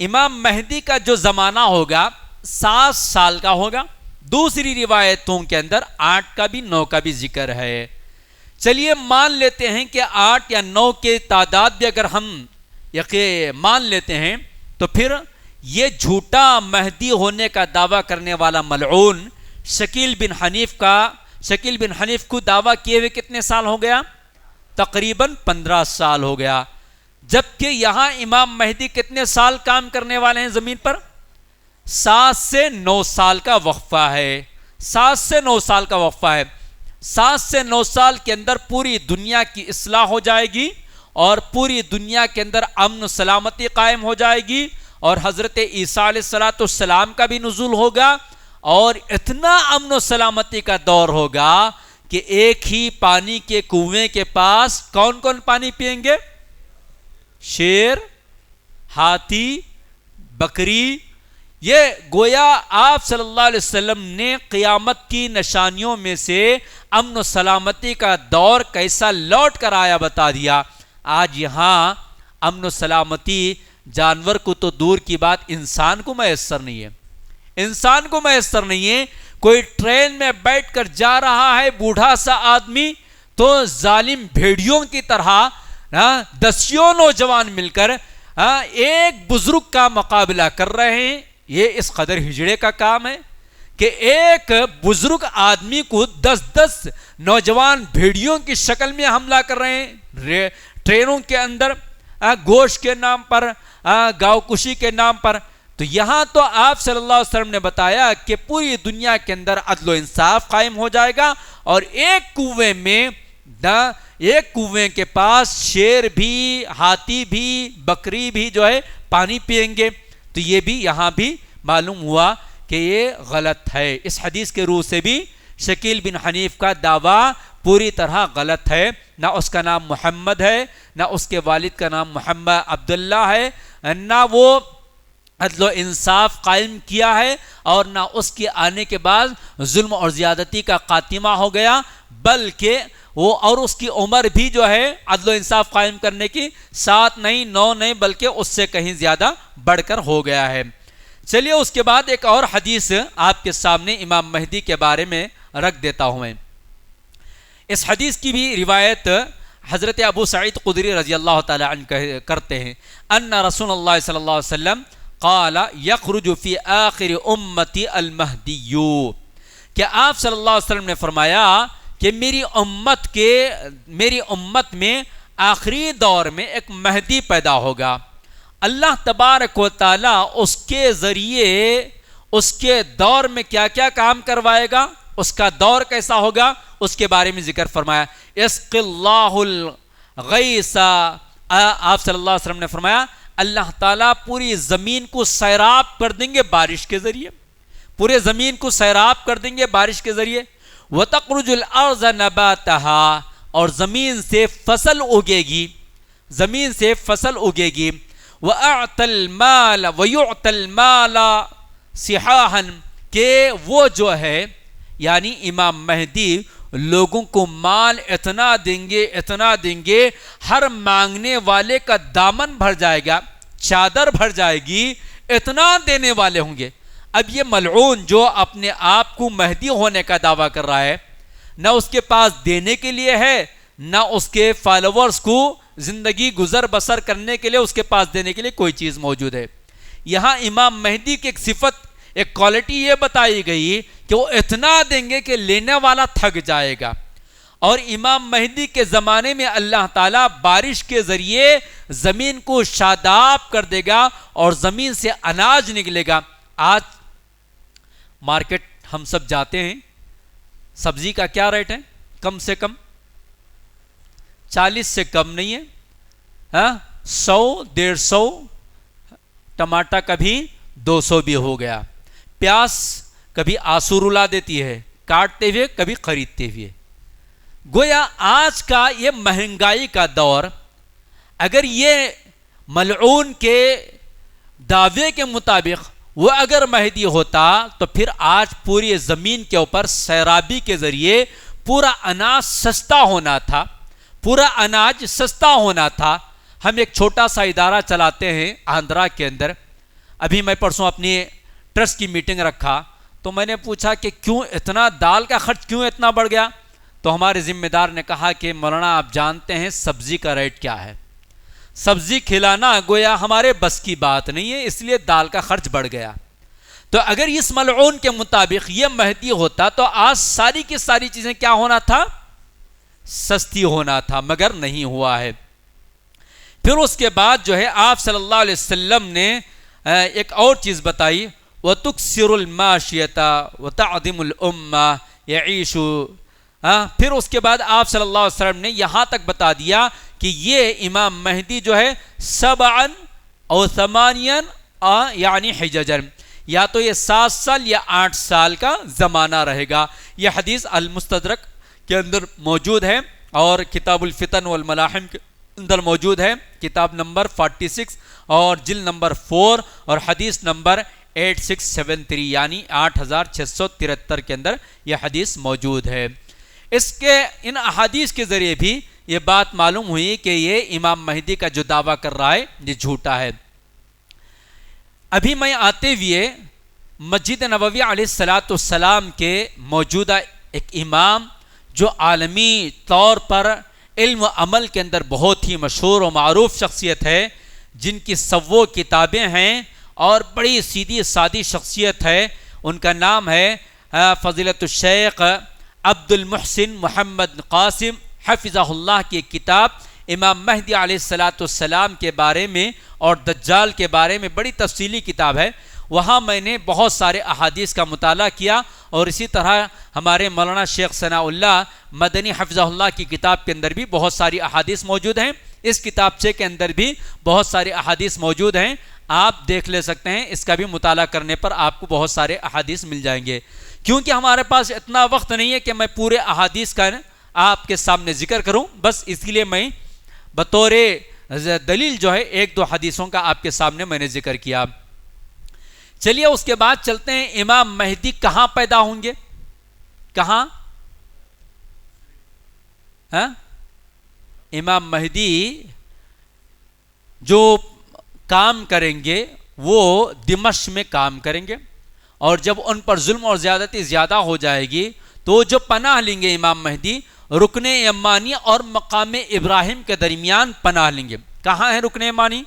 Speaker 2: امام مہدی کا جو زمانہ ہوگا 7 سال کا ہوگا. دوسری روایتوں کے اندر 8 کا بھی 9 کا بھی ذکر ہے. چلیے مان لیتے ہیں کہ 8 یا 9 کے تعداد بھی اگر ہم مان لیتے ہیں تو پھر یہ جھوٹا مہدی ہونے کا دعویٰ کرنے والا ملعون شکیل بن حنیف کو دعویٰ کیے ہوئے کتنے سال ہو گیا؟ تقریباً 15 سال ہو گیا. جبکہ یہاں امام مہدی کتنے سال کام کرنے والے ہیں زمین پر؟ 7 سے 9 سال کا وقفہ ہے. 7 سے 9 سال کا وقفہ ہے. 7 سے 9 سال کے اندر پوری دنیا کی اصلاح ہو جائے گی اور پوری دنیا کے اندر امن و سلامتی قائم ہو جائے گی اور حضرت عیسیٰ علیہ السلام کا بھی نزول ہوگا اور اتنا امن و سلامتی کا دور ہوگا کہ ایک ہی پانی کے کنویں کے پاس کون کون پانی پئیں گے؟ شیر، ہاتھی، بکری. یہ گویا آپ صلی اللہ علیہ وسلم نے قیامت کی نشانیوں میں سے امن و سلامتی کا دور کیسا لوٹ کر آیا بتا دیا. آج یہاں امن و سلامتی جانور کو تو دور کی بات انسان کو میسر نہیں ہے. انسان کو میسر نہیں ہے. کوئی ٹرین میں بیٹھ کر جا رہا ہے بوڑھا سا آدمی تو ظالم بھیڑیوں کی طرح 10 نوجوان مل کر ایک بزرگ کا مقابلہ کر رہے ہیں. یہ اس قدر ہجڑے کا کام ہے کہ ایک بزرگ آدمی کو 10 نوجوان بھیڑیوں کی شکل میں حملہ کر رہے ہیں ٹرینوں کے اندر گوشت کے نام پر، گاؤ کشی کے نام پر. تو یہاں تو آپ صلی اللہ علیہ وسلم نے بتایا کہ پوری دنیا کے اندر عدل و انصاف قائم ہو جائے گا اور ایک کنویں کے پاس شیر بھی، ہاتھی بھی، بکری بھی جو ہے پانی پئیں گے. تو یہ بھی یہاں بھی معلوم ہوا کہ یہ غلط ہے. اس حدیث کے روح سے بھی شکیل بن حنیف کا دعویٰ پوری طرح غلط ہے. نہ اس کا نام محمد ہے، نہ اس کے والد کا نام محمد عبداللہ ہے، نہ وہ عدل و انصاف قائم کیا ہے اور نہ اس کے آنے کے بعد ظلم اور زیادتی کا خاتمہ ہو گیا، بلکہ وہ اور اس کی عمر بھی جو ہے عدل و انصاف قائم کرنے کی 7 نہیں 9 نہیں بلکہ اس سے کہیں زیادہ بڑھ کر ہو گیا ہے. چلیے اس کے بعد ایک اور حدیث آپ کے سامنے امام مہدی کے بارے میں رکھ دیتا ہوں میں. اس حدیث کی بھی روایت حضرت ابو سعید خدری رضی اللہ تعالی عنہ کرتے ہیں ان رسول اللہ صلی اللہ علیہ وسلم قال یخرج فی آخر امتی المہدی، کہ آپ صلی اللہ علیہ وسلم نے فرمایا کہ میری امت میں آخری دور میں ایک مہدی پیدا ہوگا. اللہ تبارک و تعالی اس کے ذریعے اس کے دور میں کیا کیا کام کروائے گا، اس کا دور کیسا ہوگا، اس کے بارے میں ذکر فرمایا. اسق اللہ الغیث، آپ صلی اللہ علیہ وسلم نے فرمایا اللہ تعالیٰ پوری زمین کو سیراب کر دیں گے بارش کے ذریعے، پورے زمین کو سیراب کر دیں گے بارش کے ذریعے. وَتَخْرُجُ الْأَرْضَ نَبَاتَهَا، اور زمین سے فصل اگے گی، زمین سے فصل اگے گی. وَأَعْتَ الْمَالَ وَيُعْتَ الْمَالَ صِحَاحًا، کہ وہ جو ہے یعنی امام مہدی لوگوں کو مال اتنا دیں گے ہر مانگنے والے کا دامن بھر جائے گا، چادر بھر جائے گی، اتنا دینے والے ہوں گے. اب یہ ملعون جو اپنے آپ کو مہدی ہونے کا دعویٰ کر رہا ہے، نہ اس کے پاس دینے کے لیے ہے، نہ اس کے فالوورز کو زندگی گزر بسر کرنے کے لیے اس کے پاس دینے کے لیے کوئی چیز موجود ہے. یہاں امام مہدی کی ایک صفت، ایک کوالٹی یہ بتائی گئی کہ وہ اتنا دیں گے کہ لینے والا تھک جائے گا. اور امام مہدی کے زمانے میں اللہ تعالیٰ بارش کے ذریعے زمین کو شاداب کر دے گا اور زمین سے اناج نکلے گا. مارکیٹ ہم سب جاتے ہیں، سبزی کا کیا ریٹ ہے؟ کم سے کم 40 سے کم نہیں ہے، 100 150، ٹماٹر کبھی 200 بھی ہو گیا، پیاز کبھی آنسو رلا دیتی ہے کاٹتے ہوئے کبھی خریدتے ہوئے۔ گویا آج کا یہ مہنگائی کا دور، اگر یہ ملعون کے دعوے کے مطابق وہ اگر مہدی ہوتا تو پھر آج پوری زمین کے اوپر سیرابی کے ذریعے پورا اناج سستا ہونا تھا، پورا اناج سستا ہونا تھا۔ ہم ایک چھوٹا سا ادارہ چلاتے ہیں آندھرا کے اندر۔ ابھی میں پرسوں اپنی ٹرسٹ کی میٹنگ رکھا تو میں نے پوچھا کہ کیوں اتنا دال کا خرچ کیوں اتنا بڑھ گیا؟ تو ہمارے ذمہ دار نے کہا کہ مولانا آپ جانتے ہیں سبزی کا ریٹ کیا ہے، سبزی کھلانا گویا ہمارے بس کی بات نہیں ہے، اس لیے دال کا خرچ بڑھ گیا۔ تو اگر اس ملعون کے مطابق یہ مہدی ہوتا تو آج ساری کی ساری چیزیں کیا ہونا تھا؟ سستی ہونا تھا، مگر نہیں ہوا ہے۔ پھر اس کے بعد جو ہے آپ صلی اللہ علیہ وسلم نے ایک اور چیز بتائی، وَتُكْسِرُ الْمَاشِيَةَ وَتَعْظِمُ الْأُمَّةَ يَعِيشُ۔ پھر اس کے بعد آپ صلی اللہ علیہ وسلم نے یہاں تک بتا دیا کہ یہ امام مہدی جو ہے 7 اور 8 یعنی حججن، یا تو یہ 7 سال یا 8 سال کا زمانہ رہے گا۔ یہ حدیث المستدرک کے اندر موجود ہے اور کتاب الفتن والملاحم کے اندر موجود ہے، کتاب نمبر 46 اور جلد نمبر 4 اور حدیث نمبر 8673 یعنی 8673 کے اندر یہ حدیث موجود ہے۔ اس کے ان احادیث کے ذریعے بھی یہ بات معلوم ہوئی کہ یہ امام مہدی کا جو دعویٰ کر رہا ہے یہ جھوٹا ہے۔ ابھی میں آتے ہوئے مسجد نبوی علیہ السلام کے موجودہ ایک امام جو عالمی طور پر علم و عمل کے اندر بہت ہی مشہور و معروف شخصیت ہے، جن کی 100 کتابیں ہیں اور بڑی سیدھی سادی شخصیت ہے، ان کا نام ہے فضیلت الشیخ عبد المحسن محمد قاسم حفظہ اللہ کی کتاب امام مہدی علیہ السلام کے بارے میں اور دجال کے بارے میں بڑی تفصیلی کتاب ہے۔ وہاں میں نے بہت سارے احادیث کا مطالعہ کیا اور اسی طرح ہمارے مولانا شیخ ثناء اللہ مدنی حفظہ اللہ کی کتاب کے اندر بھی بہت ساری احادیث موجود ہیں۔ اس کتابچے کے اندر بھی بہت سارے احادیث موجود ہیں، آپ دیکھ لے سکتے ہیں، اس کا بھی مطالعہ کرنے پر آپ کو بہت سارے احادیث مل جائیں گے۔ کیونکہ ہمارے پاس اتنا وقت نہیں ہے کہ میں پورے احادیث کا آپ کے سامنے ذکر کروں، بس اس لیے میں بطور دلیل جو ہے 1-2 حدیثوں کا آپ کے سامنے میں نے ذکر کیا۔ چلیے اس کے بعد چلتے ہیں، امام مہدی کہاں پیدا ہوں گے؟ کہاں؟ امام مہدی جو کام کریں گے وہ دمشق میں کام کریں گے، اور جب ان پر ظلم اور زیادتی زیادہ ہو جائے گی تو جو پناہ لیں گے امام مہدی رکن یمانی اور مقام ابراہیم کے درمیان پناہ لیں گے۔ کہاں ہے رکن یمانی؟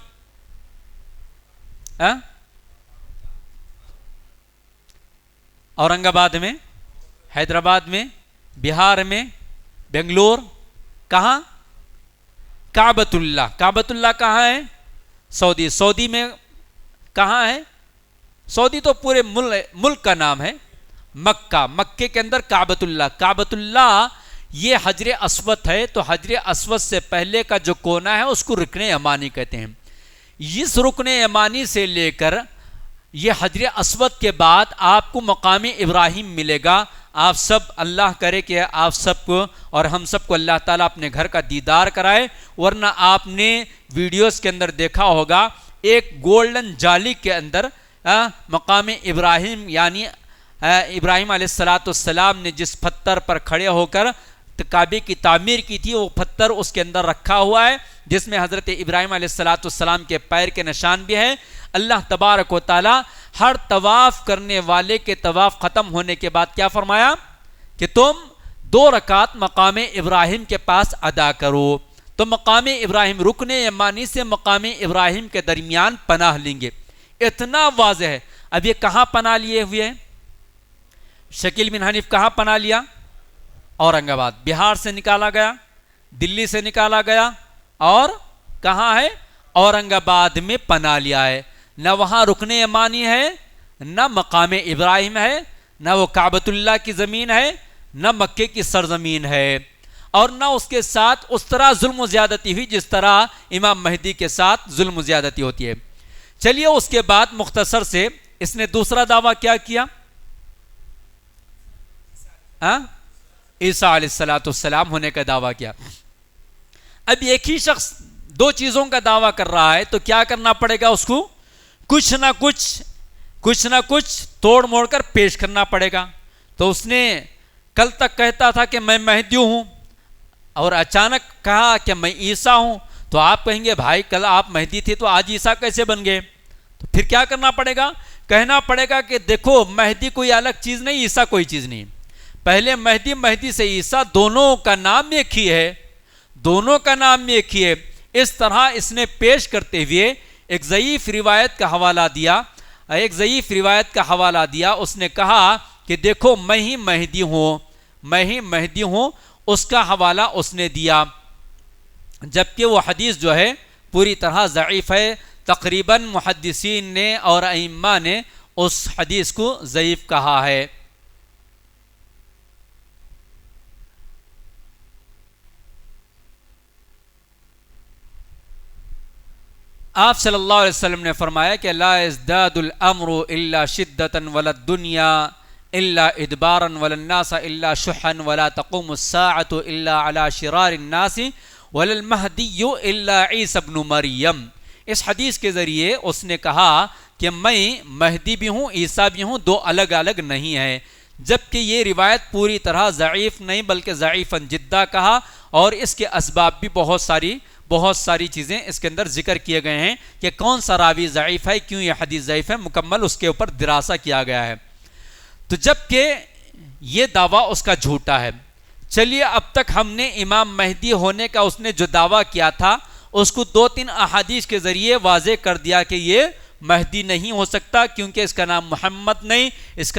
Speaker 2: اورنگ آباد میں، حیدرآباد میں، بہار میں، بنگلور، کہاں؟ کعبۃ اللہ۔ کعبۃ اللہ کہاں ہے؟ سعودی میں کہاں ہے؟ سعودی تو پورے ملک کا نام ہے، مکہ، مکے کے اندر کعبۃ اللہ۔ کعبۃ اللہ یہ حجر اسود ہے، تو حجر اسود سے پہلے کا جو کونا ہے اس کو رکن یمانی کہتے ہیں۔ اس رکن یمانی سے لے کر یہ حجر اسود کے بعد آپ کو مقام ابراہیم ملے گا۔ آپ سب اللہ کرے کہ آپ سب کو اور ہم سب کو اللہ تعالیٰ اپنے گھر کا دیدار کرائے، ورنہ آپ نے ویڈیوز کے اندر دیکھا ہوگا ایک گولڈن جالی کے اندر مقام ابراہیم یعنی ابراہیم علیہ السلام نے جس پتھر پر کھڑے ہو کر کعبے کی تعمیر کی تھی وہ پتھر اس کے اندر رکھا ہوا ہے، جس میں حضرت ابراہیم علیہ السلام کے پیر کے نشان بھی ہیں۔ اللہ تبارک و تعالی ہر طواف کرنے والے کے طواف ختم ہونے کے بعد کیا فرمایا کہ تم 2 رکعت مقام ابراہیم کے پاس ادا کرو۔ تو مقام ابراہیم رکن یمانی سے مقام ابراہیم کے درمیان پناہ لیں گے، اتنا واضح ہے۔ اب یہ کہاں پناہ لیے ہوئے ہیں؟ شکیل بن حنیف کہاں پناہ لیا؟ اورنگ آباد۔ بہار سے نکالا گیا، دلی سے نکالا گیا، اور کہاں ہے؟ اورنگ آباد میں پناہ لیا ہے۔ نہ وہاں رکن یمانی ہے، نہ مقام ابراہیم ہے، نہ وہ کعبۃ اللہ کی زمین ہے، نہ مکے کی سرزمین ہے، اور نہ اس کے ساتھ اس طرح ظلم و زیادتی ہوئی جس طرح امام مہدی کے ساتھ ظلم و زیادتی ہوتی ہے۔ چلیے اس کے بعد مختصر سے اس نے دوسرا دعویٰ کیا کیا؟ عیسیٰ علیہ السلام ہونے کا دعویٰ کیا۔ اب ایک ہی شخص دو چیزوں کا دعویٰ کر رہا ہے تو کیا کرنا پڑے گا اس کو؟ کچھ نہ کچھ توڑ موڑ کر پیش کرنا پڑے گا۔ تو اس نے کل تک کہتا تھا کہ میں مہدی ہوں، اور اچانک کہا کہ میں عیسیٰ ہوں، تو آپ کہیں گے بھائی کل آپ مہدی تھے تو آج عیسیٰ کیسے بن گئے؟ تو پھر کیا کرنا پڑے گا؟ کہنا پڑے گا کہ دیکھو مہدی کوئی الگ چیز نہیں، عیسیٰ کوئی چیز نہیں۔ پہلے مہدی، مہدی سے عیسیٰ، دونوں کا نام ایک ہی ہے، دونوں کا نام ایک ہی ہے۔ اس طرح اس نے پیش کرتے ہوئے ایک ضعیف روایت کا حوالہ دیا، اس نے کہا کہ دیکھو میں ہی مہدی ہوں، اس کا حوالہ اس نے دیا، جبکہ وہ حدیث جو ہے پوری طرح ضعیف ہے۔ تقریباً محدثین نے اور ائمہ نے اس حدیث کو ضعیف کہا ہے۔ آپ صلی اللہ علیہ وسلم نے فرمایا کہ لا ازداد الامر الا شدۃ ولا الدنیا الا ادبارا ولا الناس الا شحا ولا تقوم الساعة الا على شرار الناس ولا المہدی الا عیسی ابن مریم۔ اس حدیث کے ذریعے اس نے کہا کہ میں مہدی بھی ہوں، عیسیٰ بھی ہوں، دو الگ الگ نہیں ہیں، جبکہ یہ روایت پوری طرح ضعیف نہیں بلکہ ضعیفاً جدا کہا، اور اس کے اسباب بھی بہت ساری چیزیں اس کے اندر ذکر کیے گئے ہیں کہ کون سا راوی ضعیف ہے، کیوں یہ حدیث ضعیف ہے، مکمل اس کے اوپر دراسہ کیا گیا ہے۔ تو جبکہ یہ دعویٰ اس کا جھوٹا ہے۔ چلیے اب تک ہم نے امام مہدی ہونے کا اس نے جو دعویٰ کیا تھا اس کو 2-3 احادیث کے ذریعے واضح کر دیا کہ یہ مہدی نہیں ہو سکتا، کیونکہ اس کا نام محمد نہیں، اس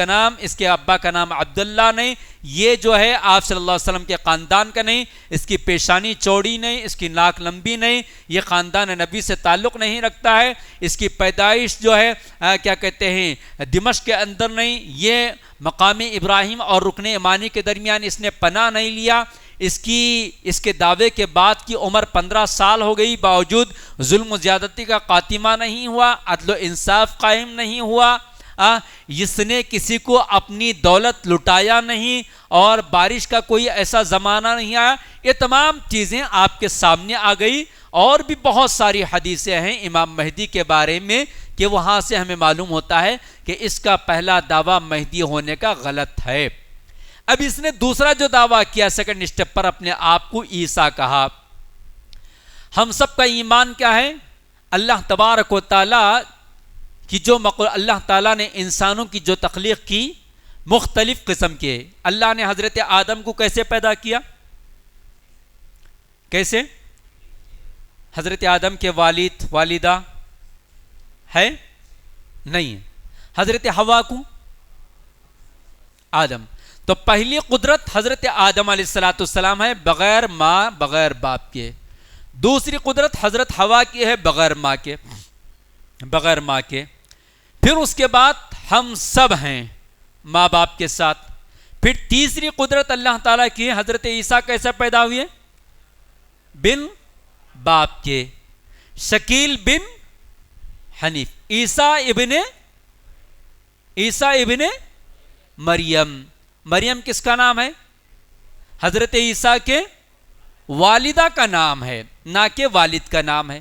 Speaker 2: کے ابا کا نام عبداللہ نہیں، یہ جو ہے آپ صلی اللہ علیہ وسلم کے خاندان کا نہیں، اس کی پیشانی چوڑی نہیں، اس کی ناک لمبی نہیں، یہ خاندان نبی سے تعلق نہیں رکھتا ہے، اس کی پیدائش جو ہے کیا کہتے ہیں دمشق کے اندر نہیں، یہ مقام ابراہیم اور رکن یمانی کے درمیان اس نے پناہ نہیں لیا، اس کے دعوے کے بعد کی عمر 15 سال ہو گئی، باوجود ظلم و زیادتی کا خاتمہ نہیں ہوا، عدل و انصاف قائم نہیں ہوا، اس نے کسی کو اپنی دولت لٹایا نہیں، اور بارش کا کوئی ایسا زمانہ نہیں آیا۔ یہ تمام چیزیں آپ کے سامنے آ گئی، اور بھی بہت ساری حدیثیں ہیں امام مہدی کے بارے میں کہ وہاں سے ہمیں معلوم ہوتا ہے کہ اس کا پہلا دعویٰ مہدی ہونے کا غلط ہے۔ اب اس نے دوسرا جو دعویٰ کیا سیکنڈ اسٹیپ پر اپنے آپ کو عیسیٰ کہا۔ ہم سب کا ایمان کیا ہے؟ اللہ تبارک و تعالیٰ کی جو اللہ تعالیٰ نے انسانوں کی جو تخلیق کی مختلف قسم کے، اللہ نے حضرت آدم کو کیسے پیدا کیا؟ کیسے؟ حضرت آدم کے والد والدہ ہے نہیں، حضرت حوا کو آدم، تو پہلی قدرت حضرت آدم علیہ السلام ہے بغیر ماں بغیر باپ کے، دوسری قدرت حضرت حوا کی ہے بغیر ماں کے، پھر اس کے بعد ہم سب ہیں ماں باپ کے ساتھ، پھر تیسری قدرت اللہ تعالیٰ کی ہے حضرت عیسیٰ کیسے پیدا ہوئے؟ بن باپ کے، شکیل بن حنیف، عیسیٰ ابن مریم کس کا نام ہے؟ حضرت عیسیٰ کے والدہ کا نام ہے، نہ کہ والد کا نام ہے۔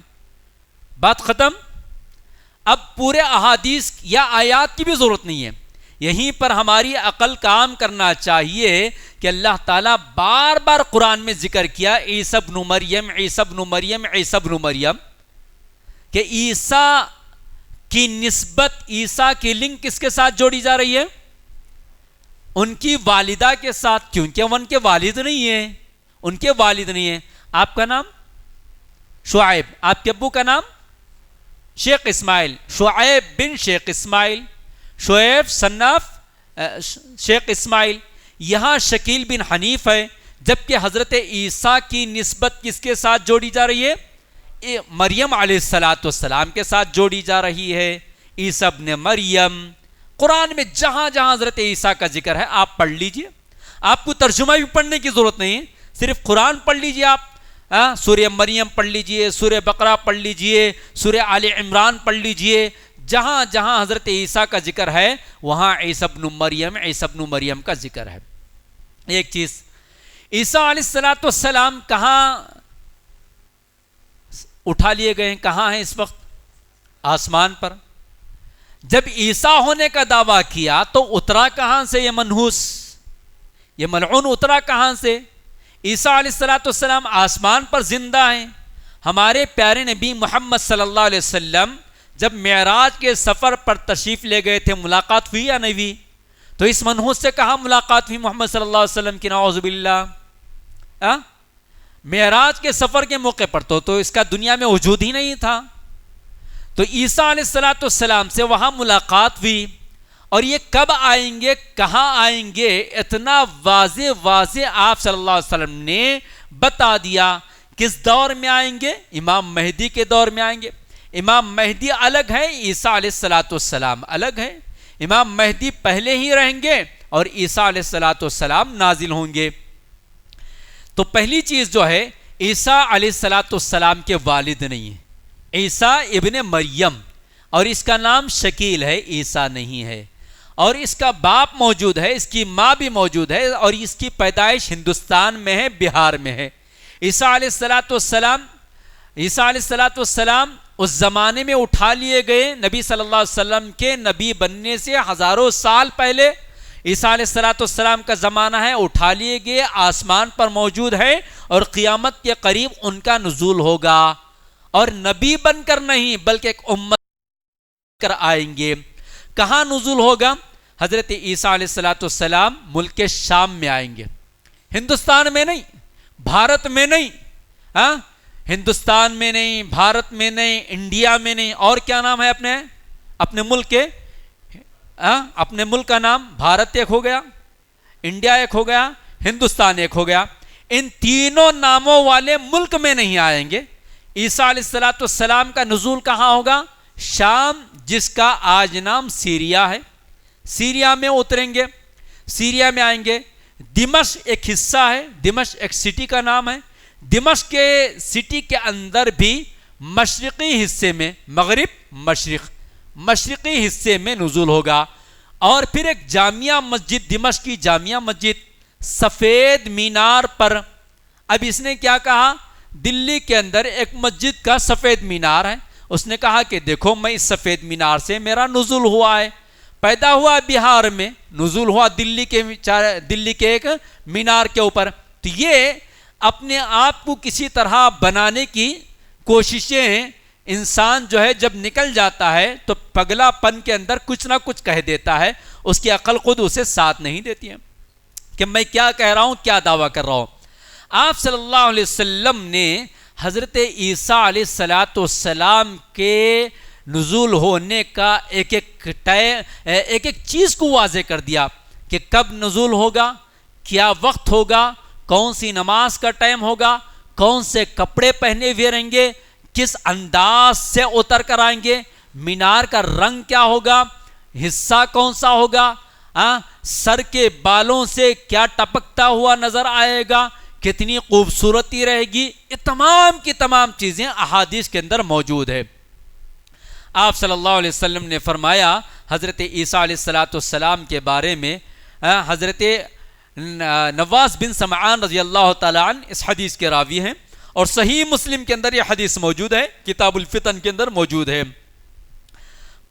Speaker 2: بات ختم۔ اب پورے احادیث یا آیات کی بھی ضرورت نہیں ہے، یہیں پر ہماری عقل کام کرنا چاہیے کہ اللہ تعالیٰ بار بار قرآن میں ذکر کیا عیسی ابن مریم، عیسی ابن مریم، عیسی ابن مریم، کہ عیسیٰ کی نسبت، عیسیٰ کی لنک کس کے ساتھ جوڑی جا رہی ہے؟ ان کی والدہ کے ساتھ، کیونکہ وہ ان کے والد نہیں ہیں۔ آپ کا نام شعیب، آپ کے ابو کا نام شیخ اسماعیل، شعیب بن شیخ اسماعیل، شعیب صنف شیخ اسماعیل، یہاں شکیل بن حنیف ہے، جبکہ حضرت عیسیٰ کی نسبت کس کے ساتھ جوڑی جا رہی ہے؟ مریم علیہ السلام کے ساتھ جوڑی جا رہی ہے۔ عیسی ابن مریم، قرآن میں جہاں جہاں حضرت عیسیٰ کا ذکر ہے آپ پڑھ لیجئے، آپ کو ترجمہ بھی پڑھنے کی ضرورت نہیں ہے، صرف قرآن پڑھ لیجئے آپ، سورہ مریم پڑھ لیجئے، سورہ بقرہ پڑھ لیجئے، سورہ آل عمران پڑھ لیجئے، جہاں جہاں حضرت عیسیٰ کا ذکر ہے وہاں عیسیٰ ابن مریم کا ذکر ہے۔ ایک چیز، عیسیٰ علیہ السلام کہاں اٹھا لیے گئے ہیں، کہاں ہیں اس وقت؟ آسمان پر۔ جب عیسیٰ ہونے کا دعویٰ کیا تو اترا کہاں سے یہ منحوس، یہ ملعون اترا کہاں سے؟ عیسیٰ علیہ السلام آسمان پر زندہ ہیں۔ ہمارے پیارے نبی محمد صلی اللہ علیہ وسلم جب معراج کے سفر پر تشریف لے گئے تھے، ملاقات ہوئی یا نہیں ہوئی؟ تو اس منحوس سے کہاں ملاقات ہوئی محمد صلی اللہ علیہ وسلم کی؟ نعوذ باللہ، معراج کے سفر کے موقع پر تو اس کا دنیا میں وجود ہی نہیں تھا۔ تو عیسیٰ علیہ السلام سے وہاں ملاقات ہوئی، اور یہ کب آئیں گے، کہاں آئیں گے، اتنا واضح آپ صلی اللہ علیہ وسلم نے بتا دیا۔ کس دور میں آئیں گے؟ امام مہدی کے دور میں آئیں گے۔ امام مہدی الگ ہے، عیسیٰ علیہ السلام الگ ہے۔ امام مہدی پہلے ہی رہیں گے اور عیسیٰ علیہ السلام نازل ہوں گے۔ تو پہلی چیز جو ہے، عیسیٰ علیہ السلام کے والد نہیں ہیں، عیسیٰ ابن مریم، اور اس کا نام شکیل ہے، عیسیٰ نہیں ہے۔ اور اس کا باپ موجود ہے، اس کی ماں بھی موجود ہے، اور اس کی پیدائش ہندوستان میں ہے، بہار میں ہے۔ عیسیٰ علیہ السلام اس زمانے میں اٹھا لیے گئے، نبی صلی اللہ علیہ وسلم کے نبی بننے سے ہزاروں سال پہلے عیسیٰ علیہ السلام کا زمانہ ہے، اٹھا لیے گئے، آسمان پر موجود ہے، اور قیامت کے قریب ان کا نزول ہوگا، اور نبی بن کر نہیں بلکہ ایک امت کر آئیں گے۔ کہاں نزول ہوگا؟ حضرت عیسیٰ علیہ السلام ملک شام میں آئیں گے، ہندوستان میں نہیں، بھارت میں نہیں، ہندوستان میں نہیں، بھارت میں نہیں، انڈیا میں نہیں، اور کیا نام ہے اپنے ملک کے؟ اپنے ملک کا نام بھارت ایک ہو گیا، انڈیا ایک ہو گیا، ہندوستان ایک ہو گیا، ان تینوں ناموں والے ملک میں نہیں آئیں گے۔ عیسیٰ علیہ السلام کا نزول کہاں ہوگا؟ شام، جس کا آج نام سیریا ہے، سیریا میں اتریں گے، سیریا میں آئیں گے۔ دمشق ایک حصہ ہے، دمشق ایک سٹی کا نام ہے، دمشق کے سٹی کے اندر بھی مشرقی حصے میں، مشرقی حصے میں نزول ہوگا۔ اور پھر ایک جامعہ مسجد، دمشق کی جامعہ مسجد، سفید مینار پر۔ اب اس نے کیا کہا؟ دلی کے اندر ایک مسجد کا سفید مینار ہے، اس نے کہا کہ دیکھو میں اس سفید مینار سے میرا نزول ہوا ہے، پیدا ہوا بہار میں، نزول ہوا دلی کے ایک مینار کے اوپر۔ تو یہ اپنے آپ کو کسی طرح بنانے کی کوششیں، انسان جو ہے جب نکل جاتا ہے تو پگلا پن کے اندر کچھ نہ کچھ کہہ دیتا ہے، اس کی عقل خود اسے ساتھ نہیں دیتی ہے کہ میں کیا کہہ رہا ہوں، کیا دعویٰ کر رہا ہوں۔ آپ صلی اللہ علیہ وسلم نے حضرت عیسیٰ علیہ السلام کے نزول ہونے کا ایک ایک چیز کو واضح کر دیا کہ کب نزول ہوگا، کیا وقت ہوگا، کون سی نماز کا ٹائم ہوگا، کون سے کپڑے پہنے ہوئے رہیں گے، کس انداز سے اتر کر آئیں گے، مینار کا رنگ کیا ہوگا، حصہ کون سا ہوگا، سر کے بالوں سے کیا ٹپکتا ہوا نظر آئے گا، کتنی خوبصورتی رہے گی، یہ تمام کی تمام چیزیں احادیث کے اندر موجود ہے۔ آپ صلی اللہ علیہ وسلم نے فرمایا حضرت عیسیٰ علیہ السلام کے بارے میں، حضرت نواس بن سمعان رضی اللہ تعالیٰ عنہ اس حدیث کے راوی ہیں، اور صحیح مسلم کے اندر یہ حدیث موجود ہے، کتاب الفتن کے اندر موجود ہے۔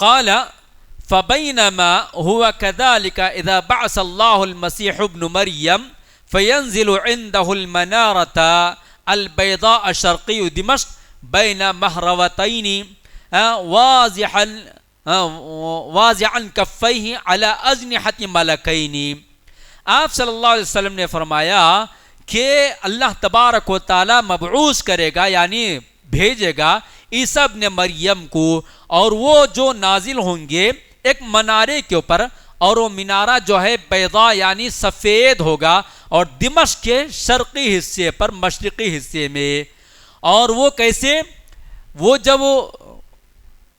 Speaker 2: قال فبینما هو كذلك اذا بعث الله المسيح ابن مریم فينزل عنده المنارة البيضاء شرقي دمشق بين مهروتين واضعا كفيه على أجنحة ملكين۔ آپ صلی اللہ علیہ وسلم نے فرمایا کہ اللہ تبارک و تعالی مبعوث کرے گا، یعنی بھیجے گا عیسیٰ ابن مریم کو، اور وہ جو نازل ہوں گے ایک منارے کے اوپر، اور وہ منارہ جو ہے بیضاء یعنی سفید ہوگا، اور دمشق کے شرقی حصے پر، مشرقی حصے میں۔ اور وہ کیسے؟ وہ جب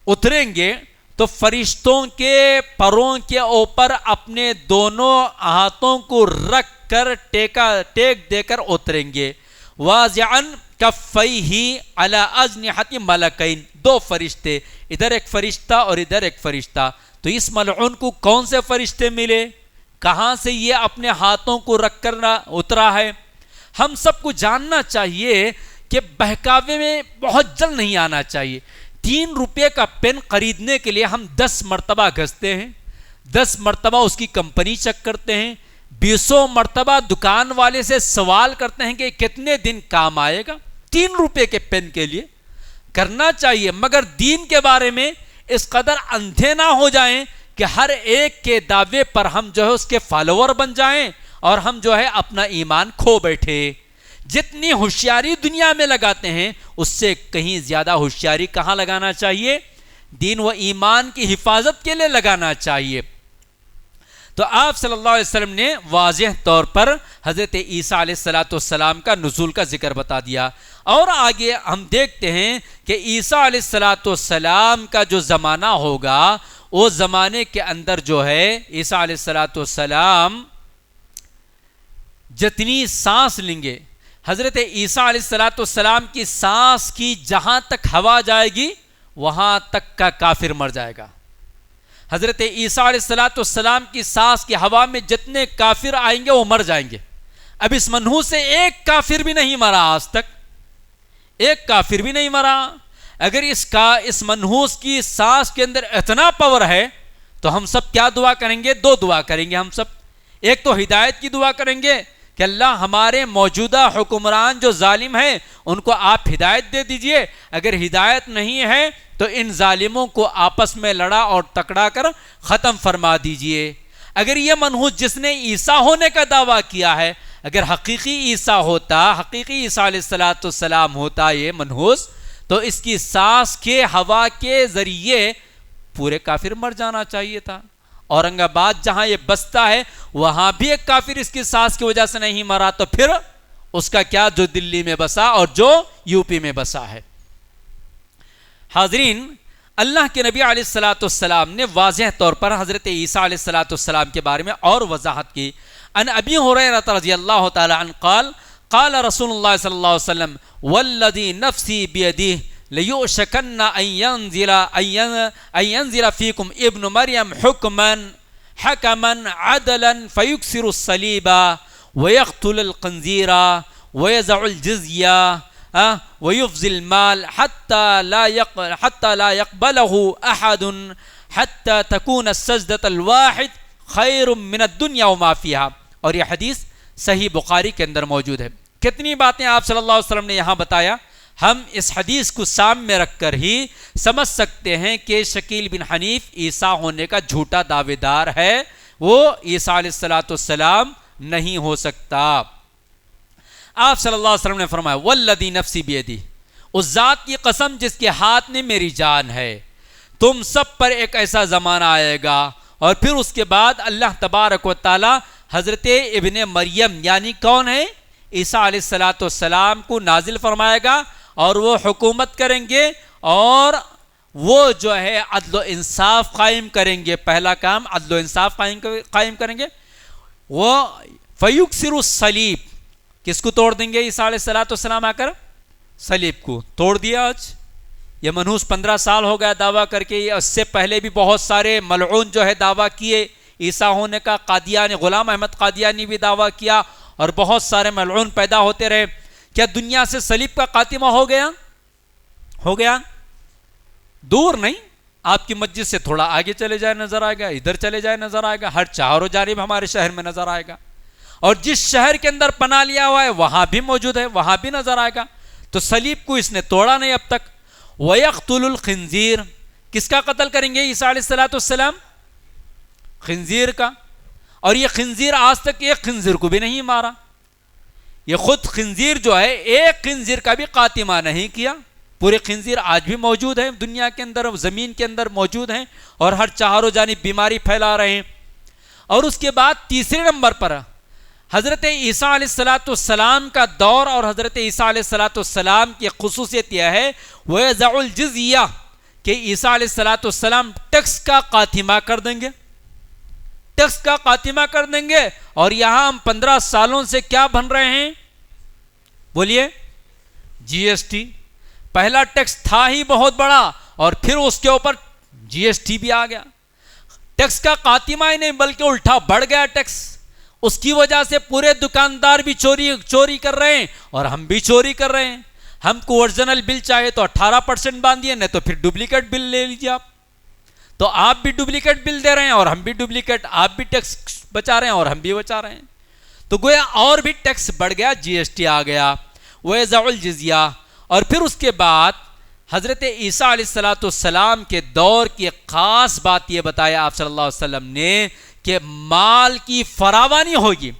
Speaker 2: اتریں گے تو فرشتوں کے پروں کے اوپر اپنے دونوں ہاتھوں کو رکھ کر ٹیک دے کر اتریں گے. واضعاً کفیہ علی اجنحۃ ملکین، دو فرشتے، ادھر ایک فرشتہ اور ادھر ایک فرشتہ. تو اس ملعون کو کون سے فرشتے ملے؟ کہاں سے یہ اپنے ہاتھوں کو رکھ کر اترا ہے؟ ہم سب کو جاننا چاہیے کہ بہکاوے میں بہت جلد نہیں آنا چاہیے. 3 روپے کا پین خریدنے کے لیے ہم 10 مرتبہ گھستے ہیں، 10 مرتبہ اس کی کمپنی چیک کرتے ہیں، 20 مرتبہ دکان والے سے سوال کرتے ہیں کہ کتنے دن کام آئے گا. 3 روپے کے پین کے لیے کرنا چاہیے. مگر دین کے بارے میں اس قدر اندھے نہ ہو جائیں کہ ہر ایک کے دعوے پر ہم جو ہے اس کے فالوور بن جائیں اور ہم جو ہے اپنا ایمان کھو بیٹھے. جتنی ہوشیاری دنیا میں لگاتے ہیں اس سے کہیں زیادہ ہوشیاری کہاں لگانا چاہیے؟ دین و ایمان کی حفاظت کے لیے لگانا چاہیے. تو آپ صلی اللہ علیہ وسلم نے واضح طور پر حضرت عیسیٰ علیہ السلام کا نزول کا ذکر بتا دیا. اور آگے ہم دیکھتے ہیں کہ عیسیٰ علیہ السلام کا جو زمانہ ہوگا وہ زمانے کے اندر جو ہے عیسیٰ علیہ السلام جتنی سانس لیں گے، حضرت عیسیٰ علیہ السلام کی سانس کی جہاں تک ہوا جائے گی وہاں تک کا کافر مر جائے گا. حضرت عیسیٰ علیہ السلام کی سانس کی ہوا میں جتنے کافر آئیں گے وہ مر جائیں گے. اب اس منحوس سے ایک کافر بھی نہیں مرا، آج تک ایک کافر بھی نہیں مرا. اگر اس منحوس کی سانس کے اندر اتنا پاور ہے تو ہم سب کیا دعا کریں گے؟ 2 دعا کریں گے ہم سب. ایک تو ہدایت کی دعا کریں گے کہ اللہ ہمارے موجودہ حکمران جو ظالم ہیں ان کو آپ ہدایت دے دیجئے، اگر ہدایت نہیں ہے تو ان ظالموں کو آپس میں لڑا اور تکڑا کر ختم فرما دیجئے. اگر یہ منحوس جس نے عیسیٰ ہونے کا دعویٰ کیا ہے اگر حقیقی عیسیٰ ہوتا، حقیقی عیسیٰ علیہ السلام ہوتا یہ منحوس، تو اس کی سانس کے ہوا کے ذریعے پورے کافر مر جانا چاہیے تھا. اورنگ آباد جہاں یہ بستا ہے وہاں بھی ایک کافر اس کی سانس کی وجہ سے نہیں مرا، تو پھر اس کا کیا جو دلی میں بسا اور جو یو پی میں بسا ہے. حاضرین، اللہ کے نبی علیہ السلام نے واضح طور پر حضرت عیسیٰ علیہ السلام کے بارے میں اور وضاحت کی. ان ابی ہریرہ رضی اللہ تعالی عنہ قال قال رسول اللہ صلی اللہ علیہ وسلم والذی نفسی بیدیہ لیوشکن ان ینزل فیکم ابن مریم حکما عدلا فیکسر الصلیب ویقتل الخنزیر ویضع الجزیہ ویفضی المال حتی لا یقبلہ احد حتی تکون السجدۃ الواحد خیر من الدنیا وما فیہا. اور یہ حدیث صحیح بخاری کے اندر موجود ہے. کتنی باتیں آپ صلی اللہ علیہ وسلم نے یہاں بتایا. ہم اس حدیث کو سامنے رکھ کر ہی سمجھ سکتے ہیں کہ شکیل بن حنیف عیسیٰ ہونے کا جھوٹا دعوے دار ہے، وہ عیسیٰ علیہ السلام نہیں ہو سکتا. آپ صلی اللہ علیہ وسلم نے فرمایا والذی نفسی بیدی، اس ذات کی قسم جس کے ہاتھ میں میری جان ہے، تم سب پر ایک ایسا زمانہ آئے گا اور پھر اس کے بعد اللہ تبارک و تعالی حضرت ابن مریم یعنی کون ہے؟ عیسیٰ علیہ السلام کو نازل فرمائے گا اور وہ حکومت کریں گے اور وہ جو ہے عدل و انصاف قائم کریں گے. پہلا کام عدل و انصاف قائم کریں گے. وہ فیکسر الصلیب، کس کو توڑ دیں گے؟ عیسیٰ علیہ السلام آ کر صلیب کو توڑ دیا. آج یہ منحوس 15 سال ہو گیا دعویٰ کر کے. اس سے پہلے بھی بہت سارے ملعون جو ہے دعویٰ کیے عیسیٰ ہونے کا. قادیانی غلام احمد قادیانی بھی دعویٰ کیا اور بہت سارے ملعون پیدا ہوتے رہے. کیا دنیا سے صلیب کا خاتمہ ہو گیا؟ ہو گیا؟ دور نہیں، آپ کی مسجد سے تھوڑا آگے چلے جائے نظر آئے گا، ادھر چلے جائے نظر آئے گا، ہر چاروں جانب ہمارے شہر میں نظر آئے گا. اور جس شہر کے اندر پناہ لیا ہوا ہے وہاں بھی موجود ہے، وہاں بھی نظر آئے گا. تو صلیب کو اس نے توڑا نہیں اب تک. وَيَقْتُلُ الْخِنْزِيرَ، کس کا قتل کریں گے عیسیٰ علیہ السلام؟ خنزیر کا. اور یہ خنزیر آج تک ایک خنزیر کو بھی نہیں مارا. یہ خود خنزیر جو ہے ایک خنزیر کا بھی خاتمہ نہیں کیا. پورے خنزیر آج بھی موجود ہیں دنیا کے اندر، زمین کے اندر موجود ہیں اور ہر چاروں جانب بیماری پھیلا رہے ہیں. اور اس کے بعد تیسرے نمبر پر حضرت عیسیٰ علیہ السلام کا دور اور حضرت عیسیٰ علیہ السلام کی خصوصیت یہ ہے وَيَضَعُ الْجِزْيَةَ، کہ عیسیٰ علیہ السلام ٹیکس کا خاتمہ کر دیں گے، ٹیکس کا خاتمہ کر دیں گے، اور یہاں ہم 15 سالوں سے کیا بن رہے ہیں؟ بولیے، جی ایس ٹی۔ پہلا ٹیکس تھا ہی بہت بڑا، اور پھر اس کے اوپر جی ایس ٹی بھی آ گیا۔ ٹیکس کا خاتمہ ہی نہیں بلکہ الٹا بڑھ گیا ٹیکس۔ اس کی وجہ سے پورے دکاندار بھی چوری کر رہے ہیں، اور ہم بھی چوری کر رہے ہیں۔ ہم کو اوریجنل بل چاہے تو 18% باندھیے، نہیں تو پھر ڈپلیکیٹ بل لے لیجیے آپ۔ تو آپ بھی ڈپلیکیٹ بل دے رہے ہیں، اور ہم بھی ڈپلیکیٹ، آپ بھی ٹیکس بچا رہے ہیں اور ہم بھی بچا رہے ہیں۔ تو گویا اور بھی ٹیکس بڑھ گیا، جی ایس ٹی آ گیا، وَيَضَعُ الْجِزْيَةَ۔ اور پھر اس کے بعد حضرت عیسیٰ علیہ السلام کے دور کی خاص بات یہ بتایا آپ صلی اللہ علیہ وسلم نے کہ مال کی فراوانی ہوگی،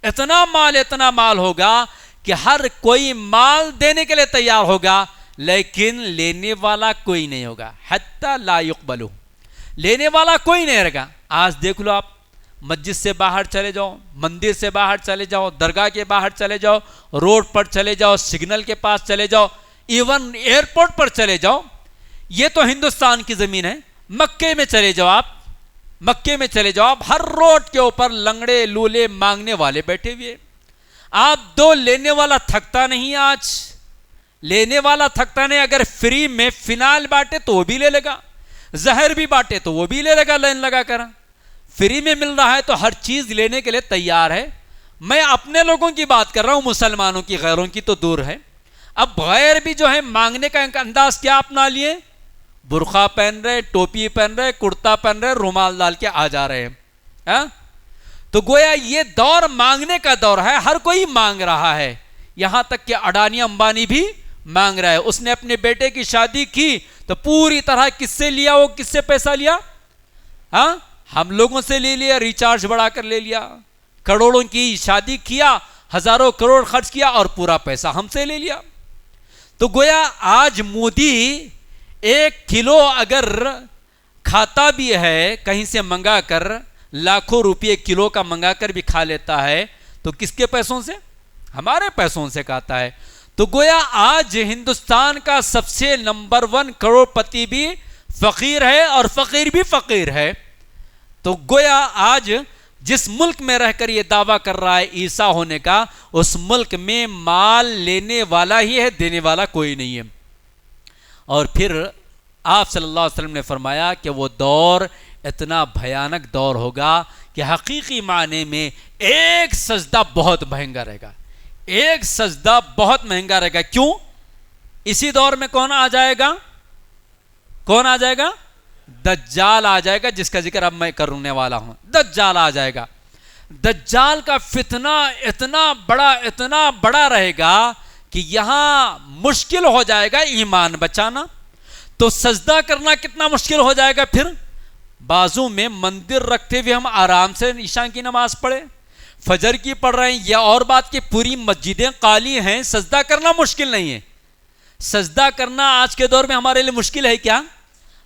Speaker 2: اتنا مال ہوگا کہ ہر کوئی مال دینے کے لیے تیار ہوگا، لیکن لینے والا کوئی نہیں ہوگا، حتی لا یقبلو، لینے والا کوئی نہیں رہے گا۔ آج دیکھ لو، آپ مسجد سے باہر چلے جاؤ، مندر سے باہر چلے جاؤ، درگاہ کے باہر چلے جاؤ، روڈ پر چلے جاؤ، سگنل کے پاس چلے جاؤ، ایون ایئرپورٹ پر چلے جاؤ، یہ تو ہندوستان کی زمین ہے، مکے میں چلے جاؤ آپ، مکے میں چلے جاؤ آپ، ہر روڈ کے اوپر لنگڑے لولے مانگنے والے بیٹھے ہوئے۔ آپ دو لینے والا تھکتا نہیں، آج لینے والا تھکتا نہیں۔ اگر فری میں فینال بانٹے تو وہ بھی لے لے گا، زہر بھی بانٹے تو وہ بھی لے لے گا، لائن لگا کر۔ فری میں مل رہا ہے تو ہر چیز لینے کے لیے تیار ہے۔ میں اپنے لوگوں کی بات کر رہا ہوں، مسلمانوں کی، غیروں کی تو دور ہے۔ اب غیر بھی جو ہے مانگنے کا انداز کیا اپنا لیے؟ برقع پہن رہے، ٹوپی پہن رہے، کرتا پہن رہے، رومال ڈال کے آ جا رہے ہیں۔ تو گویا یہ دور مانگنے کا دور ہے، ہر کوئی مانگ رہا ہے، یہاں تک کہ اڈانی امبانی بھی مانگ رہا ہے۔ اس نے اپنے بیٹے کی شادی کی تو پوری طرح کس سے لیا؟ وہ کس سے پیسہ لیا؟ ہم لوگوں سے لے لیا، ریچارج بڑھا کر لے لیا، کروڑوں کی شادی کیا، ہزاروں کروڑ خرچ کیا، اور پورا پیسہ ہم سے لے لیا۔ تو گویا آج مودی 1 کلو اگر کھاتا بھی ہے کہیں سے منگا کر، لاکھوں روپے کلو کا منگا کر بھی کھا لیتا ہے، تو کس کے پیسوں سے؟ ہمارے پیسوں سے کھاتا ہے۔ تو گویا آج ہندوستان کا سب سے نمبر 1 کروڑ پتی بھی فقیر ہے، اور فقیر بھی فقیر ہے۔ تو گویا آج جس ملک میں رہ کر یہ دعویٰ کر رہا ہے عیسیٰ ہونے کا، اس ملک میں مال لینے والا ہی ہے، دینے والا کوئی نہیں ہے۔ اور پھر آپ صلی اللہ علیہ وسلم نے فرمایا کہ وہ دور اتنا بھیانک دور ہوگا کہ حقیقی معنی میں ایک سجدہ بہت مہنگا رہے گا، ایک سجدہ بہت مہنگا رہے گا۔ کیوں؟ اسی دور میں کون آ جائے گا؟ کون آ جائے گا؟ دجال آ جائے گا، جس کا ذکر اب میں کرنے والا ہوں۔ دجال آ جائے گا۔ دجال کا فتنہ اتنا بڑا رہے گا کہ یہاں مشکل ہو جائے گا ایمان بچانا۔ تو سجدہ کرنا کتنا مشکل ہو جائے گا۔ پھر بازو میں مندر رکھتے ہوئے ہم آرام سے عشاء کی نماز پڑھے، فجر کی پڑھ رہے ہیں، یا اور بات کہ پوری مسجدیں خالی ہیں، سجدہ کرنا مشکل نہیں ہے۔ سجدہ کرنا آج کے دور میں ہمارے لیے مشکل ہے کیا؟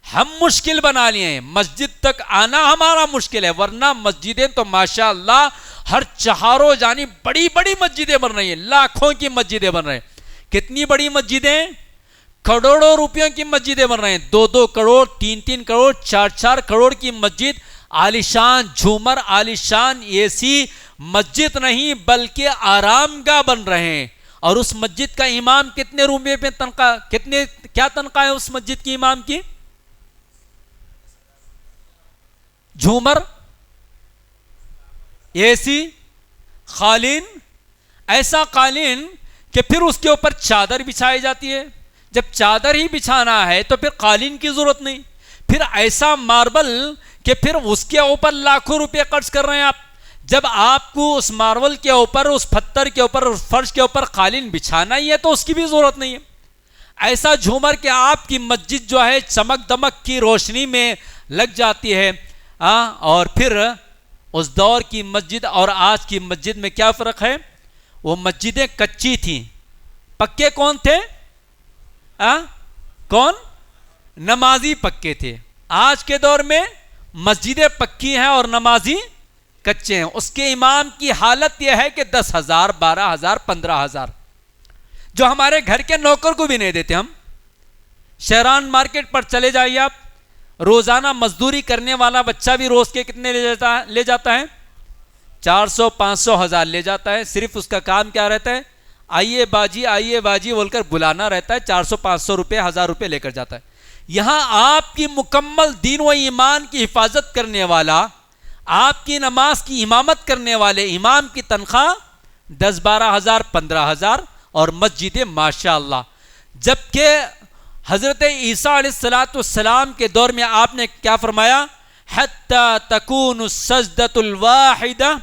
Speaker 2: ہم مشکل بنا لیے ہیں، مسجد تک آنا ہمارا مشکل ہے، ورنہ مسجدیں تو ماشاءاللہ ہر چہاروں جانب بڑی بڑی مسجدیں بن رہی ہیں، لاکھوں کی مسجدیں بن رہی ہیں۔ کتنی بڑی مسجدیں؟ کروڑوں روپیوں کی مسجدیں بن رہے ہیں، 2 کروڑ، 3 کروڑ، 4 کروڑ کی مسجد، عالیشان جھومر، عالیشان اے سی مسجد نہیں بلکہ آرام گاہ بن رہے ہیں۔ اور اس مسجد کا امام کتنے روپے پہ تنخواہ، کیا تنخواہ ہے اس مسجد کی امام کی؟ جھومر، اے سی، قالین، ایسا قالین کہ پھر اس کے اوپر چادر بچھائی جاتی ہے۔ جب چادر ہی بچھانا ہے تو پھر قالین کی ضرورت نہیں، پھر ایسا ماربل کہ پھر اس کے اوپر لاکھوں روپے خرچ کر رہے ہیں آپ۔ جب آپ کو اس ماربل کے اوپر، اس پتھر کے اوپر، اس فرش کے اوپر قالین بچھانا ہی ہے تو اس کی بھی ضرورت نہیں ہے۔ ایسا جھومر کہ آپ کی مسجد جو ہے چمک دمک کی روشنی میں لگ جاتی ہے۔ اور پھر اس دور کی مسجد اور آج کی مسجد میں کیا فرق ہے؟ وہ مسجدیں کچی تھیں، پکے کون تھے؟ کون؟ نمازی پکے تھے۔ آج کے دور میں مسجدیں پکی ہیں اور نمازی کچے ہیں۔ اس کے امام کی حالت یہ ہے کہ 10,000، 12,000، 15,000، جو ہمارے گھر کے نوکر کو بھی نہیں دیتے ہم۔ شہران مارکیٹ پر چلے جائیے آپ, روزانہ مزدوری کرنے والا بچہ بھی روز کے کتنے لے جاتا ہے؟ 400 500 1000 لے جاتا ہے. صرف اس کا کام کیا رہتا ہے؟ آئیے باجی بول کر بلانا رہتا ہے. 400 500 روپے 1000 روپے لے کر جاتا ہے. یہاں آپ کی مکمل دین و ایمان کی حفاظت کرنے والا, آپ کی نماز کی امامت کرنے والے امام کی تنخواہ 10-12 ہزار 15 ہزار, اور مسجد ماشاء اللہ. جبکہ حضرت عیسیٰ علیہ السلام کے دور میں آپ نے کیا فرمایا؟ حتی تکون السجدۃ الواحدہ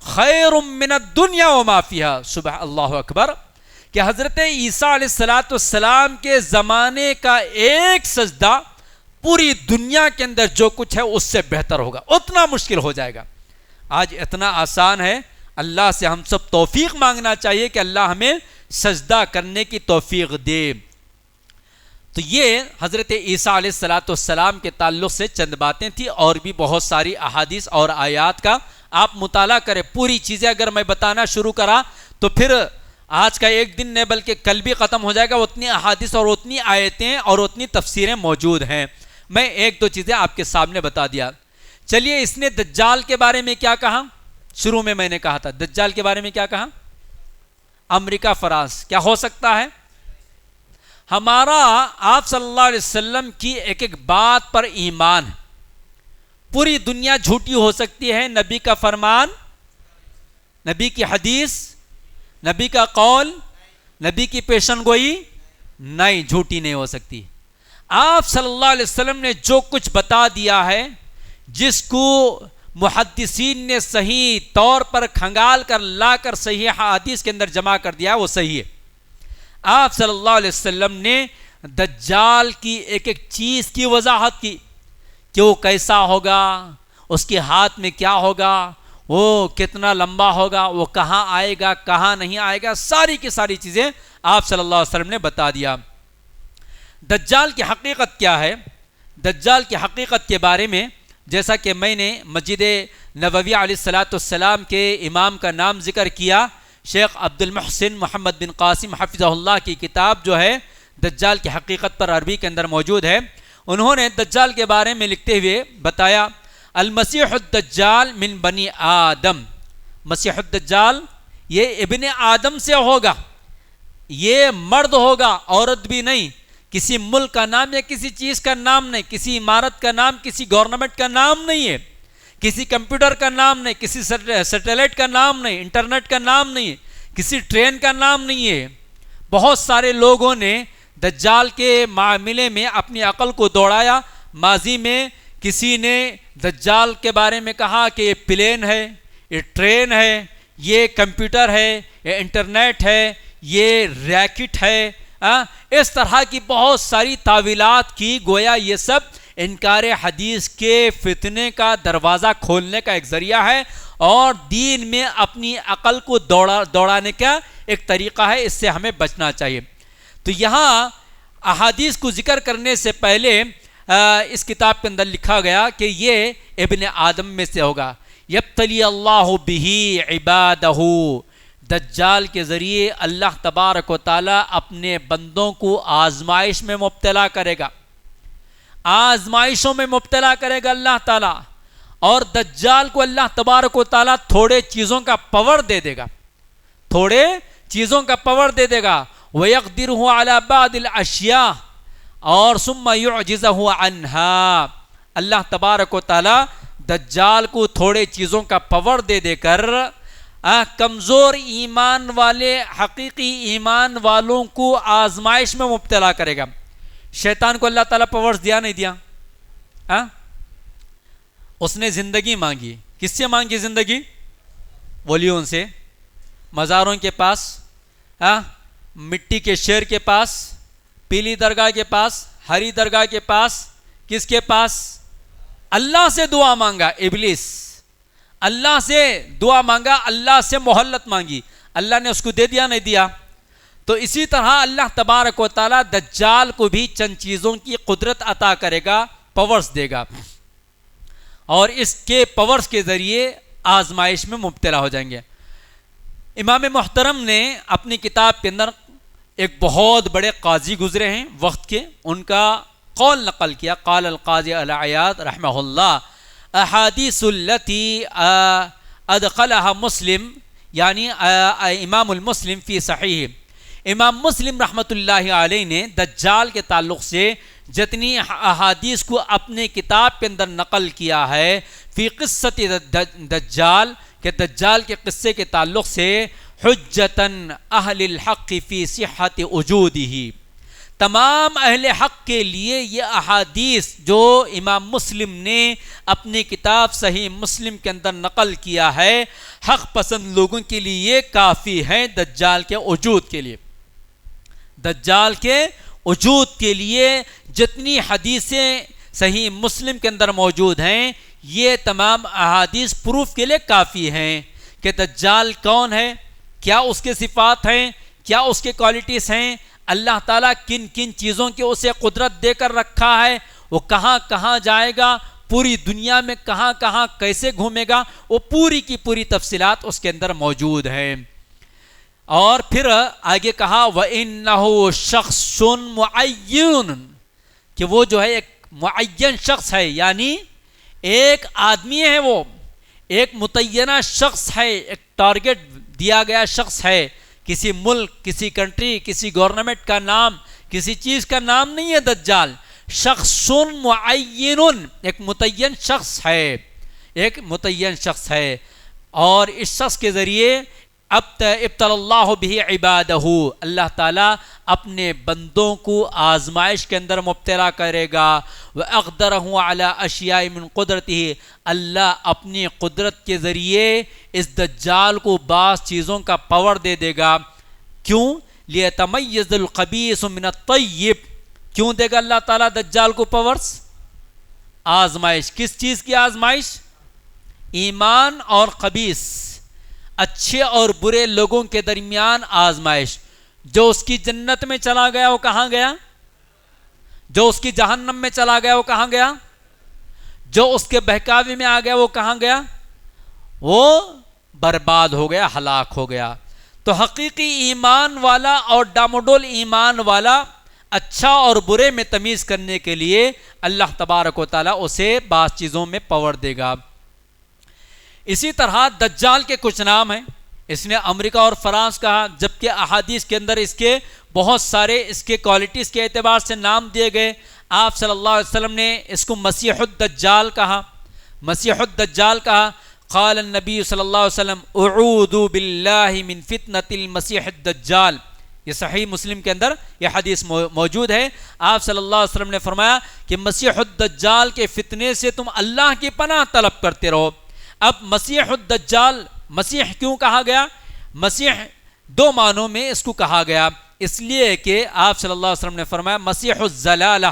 Speaker 2: خیر من الدنیا وما فیہا. سبحان اللہ اکبر. کہ حضرت عیسیٰ علیہ السلام کے زمانے کا ایک سجدہ پوری دنیا کے اندر جو کچھ ہے اس سے بہتر ہوگا, اتنا مشکل ہو جائے گا. آج اتنا آسان ہے. اللہ سے ہم سب توفیق مانگنا چاہیے کہ اللہ ہمیں سجدہ کرنے کی توفیق دے. تو یہ حضرت عیسیٰ علیہ السلام کے تعلق سے چند باتیں تھیں, اور بھی بہت ساری احادیث اور آیات کا آپ مطالعہ کریں. پوری چیزیں اگر میں بتانا شروع کرا تو پھر آج کا ایک دن نہیں بلکہ کل بھی ختم ہو جائے گا. اتنی احادیث اور اتنی آیتیں اور اتنی تفسیریں موجود ہیں. میں ایک دو چیزیں آپ کے سامنے بتا دیا. چلیے, اس نے دجال کے بارے میں کیا کہا؟ شروع میں نے کہا تھا دجال کے بارے میں کیا کہا؟ امریکہ فرانس کیا ہو سکتا ہے؟ ہمارا آپ صلی اللہ علیہ وسلم کی ایک ایک بات پر ایمان ہے. پوری دنیا جھوٹی ہو سکتی ہے, نبی کا فرمان, نبی کی حدیث, نبی کا قول, نبی کی پیشن گوئی نہیں, جھوٹی نہیں ہو سکتی. آپ صلی اللہ علیہ وسلم نے جو کچھ بتا دیا ہے, جس کو محدثین نے صحیح طور پر کھنگال کر لا کر صحیح حدیث کے اندر جمع کر دیا, وہ صحیح ہے. آپ صلی اللہ علیہ وسلم نے دجال کی ایک ایک چیز کی وضاحت کی کہ وہ کیسا ہوگا, اس کے ہاتھ میں کیا ہوگا, وہ کتنا لمبا ہوگا, وہ کہاں آئے گا, کہاں نہیں آئے گا, ساری کی ساری چیزیں آپ صلی اللہ علیہ وسلم نے بتا دیا. دجال کی حقیقت کیا ہے؟ دجال کی حقیقت کے بارے میں جیسا کہ میں نے مسجد نبوی علیہ السلام کے امام کا نام ذکر کیا, شیخ عبد المحسن محمد بن قاسم حفظہ اللہ کی کتاب جو ہے دجال کی حقیقت پر عربی کے اندر موجود ہے. انہوں نے دجال کے بارے میں لکھتے ہوئے بتایا, المسیح الدجال من بنی آدم. مسیح الدجال یہ ابن آدم سے ہوگا, یہ مرد ہوگا, عورت بھی نہیں. کسی ملک کا نام یا کسی چیز کا نام نہیں, کسی عمارت کا نام, کسی گورنمنٹ کا نام نہیں ہے, کسی کمپیوٹر کا نام نہیں, کسی سیٹلائٹ کا نام نہیں, انٹرنیٹ کا نام نہیں, کسی ٹرین کا نام نہیں ہے. بہت سارے لوگوں نے دجال کے معاملے میں اپنی عقل کو دوڑایا. ماضی میں کسی نے دجال کے بارے میں کہا کہ یہ پلین ہے, یہ ٹرین ہے, یہ کمپیوٹر ہے, یہ انٹرنیٹ ہے, یہ ریکٹ ہے. اس طرح کی بہت ساری تعویلات کی, گویا یہ سب انکار حدیث کے فتنے کا دروازہ کھولنے کا ایک ذریعہ ہے, اور دین میں اپنی عقل کو دوڑانے کا ایک طریقہ ہے. اس سے ہمیں بچنا چاہیے. تو یہاں احادیث کو ذکر کرنے سے پہلے اس کتاب کے اندر لکھا گیا کہ یہ ابن آدم میں سے ہوگا. یبتلی اللہ بہ عبادہ, دجال کے ذریعے اللہ تبارک و تعالی اپنے بندوں کو آزمائش میں مبتلا کرے گا, آزمائشوں میں مبتلا کرے گا اللہ تعالی. اور دجال کو اللہ تبارک و تعالی تھوڑے چیزوں کا پاور دے دے گا, تھوڑے چیزوں کا پاور دے دے گا. وَيَقْدِرُهُ عَلَى بَعْضِ الْأَشْيَاءِ, اور ثُمَّ يُعْجِزَهُ عَنْهَا. اللہ تبارک و تعالی دجال کو تھوڑے چیزوں کا پاور دے دے کر کمزور ایمان والے, حقیقی ایمان والوں کو آزمائش میں مبتلا کرے گا. شیطان کو اللہ تعالیٰ پاورز دیا نہیں دیا؟ اس نے زندگی مانگی. کس سے مانگی زندگی؟ ولیوں سے, مزاروں کے پاس, مٹی کے شیر کے پاس, پیلی درگاہ کے پاس, ہری درگاہ کے پاس. کس کے پاس؟ اللہ سے دعا مانگا. ابلیس اللہ سے دعا مانگا, اللہ سے مہلت مانگی, اللہ نے اس کو دے دیا نہیں دیا؟ تو اسی طرح اللہ تبارک و تعالیٰ دجال کو بھی چند چیزوں کی قدرت عطا کرے گا, پاورز دے گا, اور اس کے پاورز کے ذریعے آزمائش میں مبتلا ہو جائیں گے. امام محترم نے اپنی کتاب کے اندر ایک بہت بڑے قاضی گزرے ہیں وقت کے، ان کا قول نقل کیا، قال القاضی العیاض رحمہ اللہ احادیث التی ادخلها مسلم، یعنی امام المسلم فی صحیح، امام مسلم رحمۃ اللہ علیہ نے دجال کے تعلق سے جتنی احادیث کو اپنے کتاب کے اندر نقل کیا ہے فی قصۃ دجال، کہ دجال کے قصے کے تعلق سے حجتاً اہل الحق فی صحت وجودہ، تمام اہل حق کے لیے یہ احادیث جو امام مسلم نے اپنے کتاب صحیح مسلم کے اندر نقل کیا ہے، حق پسند لوگوں کے لیے یہ کافی ہے دجال کے وجود کے لیے۔ دجال کے وجود کے لیے جتنی حدیثیں صحیح مسلم کے اندر موجود ہیں، یہ تمام احادیث پروف کے لیے کافی ہیں کہ دجال کون ہے، کیا اس کے صفات ہیں، کیا اس کے کوالٹیز ہیں، اللہ تعالیٰ کن کن چیزوں کی اسے قدرت دے کر رکھا ہے، وہ کہاں کہاں جائے گا، پوری دنیا میں کہاں کہاں کیسے گھومے گا، وہ پوری کی پوری تفصیلات اس کے اندر موجود ہیں۔ اور پھر آگے کہا وَإِنَّهُ شَخْصٌ مُعَيِّنٌ، کہ وہ جو ہے ایک معین شخص ہے، یعنی ایک آدمی ہے، وہ ایک متعینہ شخص ہے، ایک ٹارگٹ دیا گیا شخص ہے، کسی ملک، کسی کنٹری، کسی گورنمنٹ کا نام، کسی چیز کا نام نہیں ہے دجال، شخص معین، ایک متعین شخص ہے، ایک متعین شخص ہے، اور اس شخص کے ذریعے ابتلی اللہ بہ عبادہ، اللہ تعالیٰ اپنے بندوں کو آزمائش کے اندر مبتلا کرے گا، وَأَقْدَرَهُ عَلَىٰ أَشْيَاءٍ مِّن قُدْرَتِهِ، اللہ اپنی قدرت کے ذریعے اس دجال کو بعض چیزوں کا پاور دے دے گا۔ کیوں؟ لِيَتَمَيَّزَ الْخَبِيثُ مِنَ الطَّيِّبِ، کیوں دے گا اللہ تعالیٰ دجال کو پاورز؟ آزمائش، کس چیز کی آزمائش؟ ایمان اور خبیث، اچھے اور برے لوگوں کے درمیان آزمائش۔ جو اس کی جنت میں چلا گیا وہ کہاں گیا؟ جو اس کی جہنم میں چلا گیا وہ کہاں گیا؟ جو اس کے بہکاوے میں آ گیا وہ کہاں گیا؟ وہ برباد ہو گیا، ہلاک ہو گیا۔ تو حقیقی ایمان والا اور ڈاموڈول ایمان والا اچھا اور برے میں تمیز کرنے کے لیے اللہ تبارک و تعالیٰ اسے بعض چیزوں میں پاور دے گا۔ اسی طرح دجال کے کچھ نام ہیں، اس نے امریکہ اور فرانس کہا، جبکہ احادیث کے اندر اس کے بہت سارے اس کے کوالٹیز کے اعتبار سے نام دیے گئے۔ آپ صلی اللہ علیہ وسلم نے اس کو مسیح الدجال کہا، مسیح الدجال کہا۔ قال النبی صلی اللہ علیہ وسلم اعوذ باللہ من فتنة المسیح الدجال، یہ صحیح مسلم کے اندر یہ حدیث موجود ہے۔ آپ صلی اللہ علیہ وسلم نے فرمایا کہ مسیح الدجال کے فتنے سے تم اللہ کی پناہ طلب کرتے رہو۔ اب مسیح الدجال، مسیح کیوں کہا گیا؟ مسیح دو معنوں میں اس کو کہا گیا، اس لیے کہ آپ صلی اللہ علیہ وسلم نے فرمایا مسیح الزلالہ،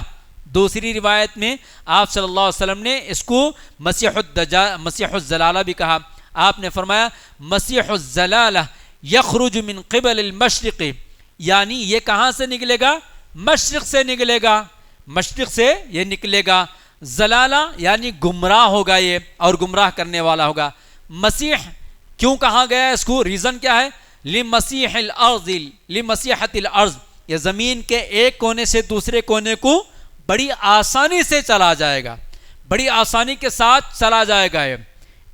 Speaker 2: دوسری روایت میں آپ صلی اللہ علیہ وسلم نے اس کو مسیح الزلالہ بھی کہا۔ آپ نے فرمایا مسیح الزلالہ یخرج من قبل المشرق، یعنی یہ کہاں سے نکلے گا؟ مشرق سے نکلے گا، مشرق سے یہ نکلے گا۔ زلالہ یعنی گمراہ ہوگا یہ، اور گمراہ کرنے والا ہوگا۔ مسیح کیوں کہا گیا اس کو؟ ریزن کیا ہے؟ لمسیح الارض، لمسیحت الارض، یہ زمین کے ایک کونے سے دوسرے کونے کو بڑی آسانی سے چلا جائے گا، بڑی آسانی کے ساتھ چلا جائے گا یہ،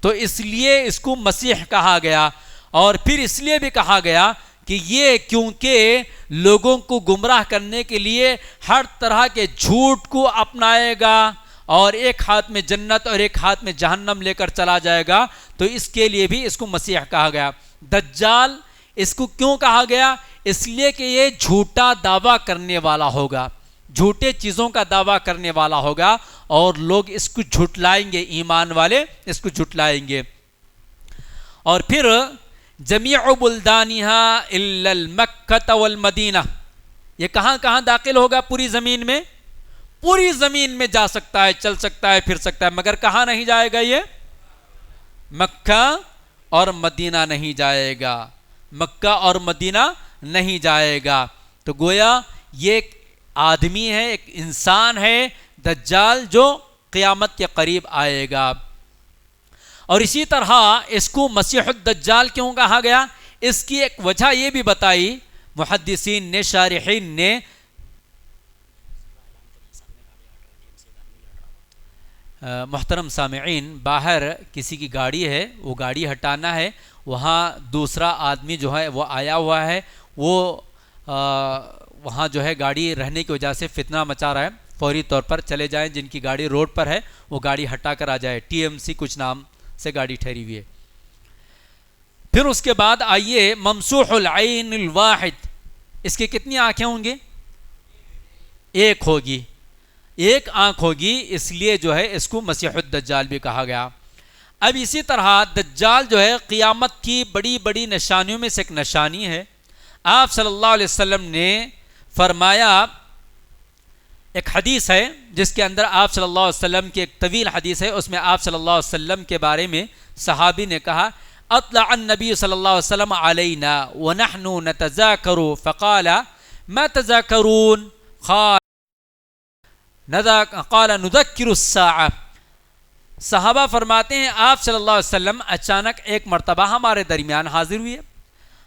Speaker 2: تو اس لیے اس کو مسیح کہا گیا۔ اور پھر اس لیے بھی کہا گیا کہ یہ کیونکہ لوگوں کو گمراہ کرنے کے لیے ہر طرح کے جھوٹ کو اپنائے گا، اور ایک ہاتھ میں جنت اور ایک ہاتھ میں جہنم لے کر چلا جائے گا، تو اس کے لیے بھی اس کو مسیح کہا گیا۔ دجال اس کو کیوں کہا گیا؟ اس لیے کہ یہ جھوٹا دعویٰ کرنے والا ہوگا، جھوٹے چیزوں کا دعویٰ کرنے والا ہوگا، اور لوگ اس کو جھٹلائیں گے، ایمان والے اس کو جھٹلائیں گے۔ اور پھر جمیع بلدانہا الا المکہ والمدینہ، یہ کہاں کہاں داخل ہوگا؟ پوری زمین میں، پوری زمین میں جا سکتا ہے، چل سکتا ہے، پھر سکتا ہے، مگر کہاں نہیں جائے گا؟ یہ مکہ اور مدینہ نہیں جائے گا، مکہ اور مدینہ نہیں جائے گا۔ تو گویا یہ ایک آدمی ہے، ایک انسان ہے دجال، جو قیامت کے قریب آئے گا۔ اور اسی طرح اس کو مسیح الدجال کیوں کہا گیا؟ اس کی ایک وجہ یہ بھی بتائی، محدثین نے، شارحین نے محترم سامعین، باہر کسی کی گاڑی ہے، وہ گاڑی ہٹانا ہے، وہاں دوسرا آدمی جو ہے وہ آیا ہوا ہے، وہ وہاں جو ہے گاڑی رہنے کی وجہ سے فتنہ مچا رہا ہے، فوری طور پر چلے جائیں، جن کی گاڑی روڈ پر ہے وہ گاڑی ہٹا کر آ جائے، TMC کچھ نام سے گاڑی ٹھہری ہوئی ہے۔ پھر اس کے بعد آئیے ممسوح العین الواحد، اس کی کتنی آنکھیں ہوں گی؟ ایک ہوگی، ایک آنکھ ہوگی، اس لیے جو ہے اس کو مسیح الدجال بھی کہا گیا۔ اب اسی طرح دجال جو ہے قیامت کی بڑی بڑی نشانیوں میں سے ایک نشانی ہے۔ آپ صلی اللہ علیہ وسلم نے فرمایا، ایک حدیث ہے جس کے اندر آپ صلی اللہ علیہ وسلم کی ایک طویل حدیث ہے، اس میں آپ صلی اللہ علیہ وسلم کے بارے میں صحابی نے کہا، اطلع النبی صلی اللہ علیہ وسلم علینا ونحن نتذاکر فقال ما تذاکرون قال نذکر الساعہ۔ صحابہ فرماتے ہیں آپ صلی اللہ علیہ وسلم اچانک ایک مرتبہ ہمارے درمیان حاضر ہوئے،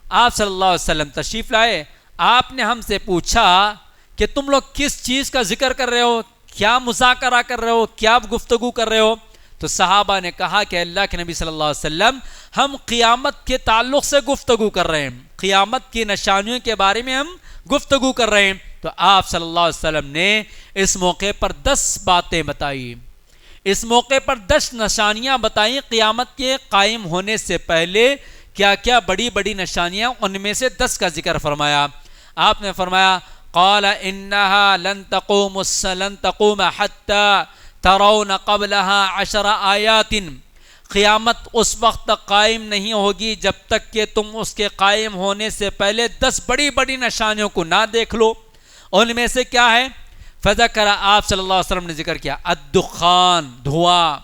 Speaker 2: آپ صلی اللہ علیہ وسلم تشریف لائے، آپ نے ہم سے پوچھا کہ تم لوگ کس چیز کا ذکر کر رہے ہو، کیا مذاکرہ کر رہے ہو، کیا گفتگو کر رہے ہو؟ تو صحابہ نے کہا کہ اللہ کے نبی صلی اللہ علیہ وسلم ہم قیامت کے تعلق سے گفتگو کر رہے ہیں، قیامت کی نشانیوں کے بارے میں ہم گفتگو کر رہے ہیں۔ تو آپ صلی اللہ علیہ وسلم نے اس موقع پر 10 باتیں بتائی، اس موقع پر 10 نشانیاں بتائیں قیامت کے قائم ہونے سے پہلے کیا کیا بڑی بڑی نشانیاں، ان میں سے 10 کا ذکر فرمایا۔ آپ نے فرمایا قال انها لن تقوم حتى ترون قبلها 10 آیات، قیامت اس وقت تک قائم نہیں ہوگی جب تک کہ تم اس کے قائم ہونے سے پہلے 10 بڑی بڑی نشانیوں کو نہ دیکھ لو۔ ان میں سے کیا ہے؟ فذکر، آپ صلی اللہ علیہ وسلم نے ذکر کیا الدخان، دھواں،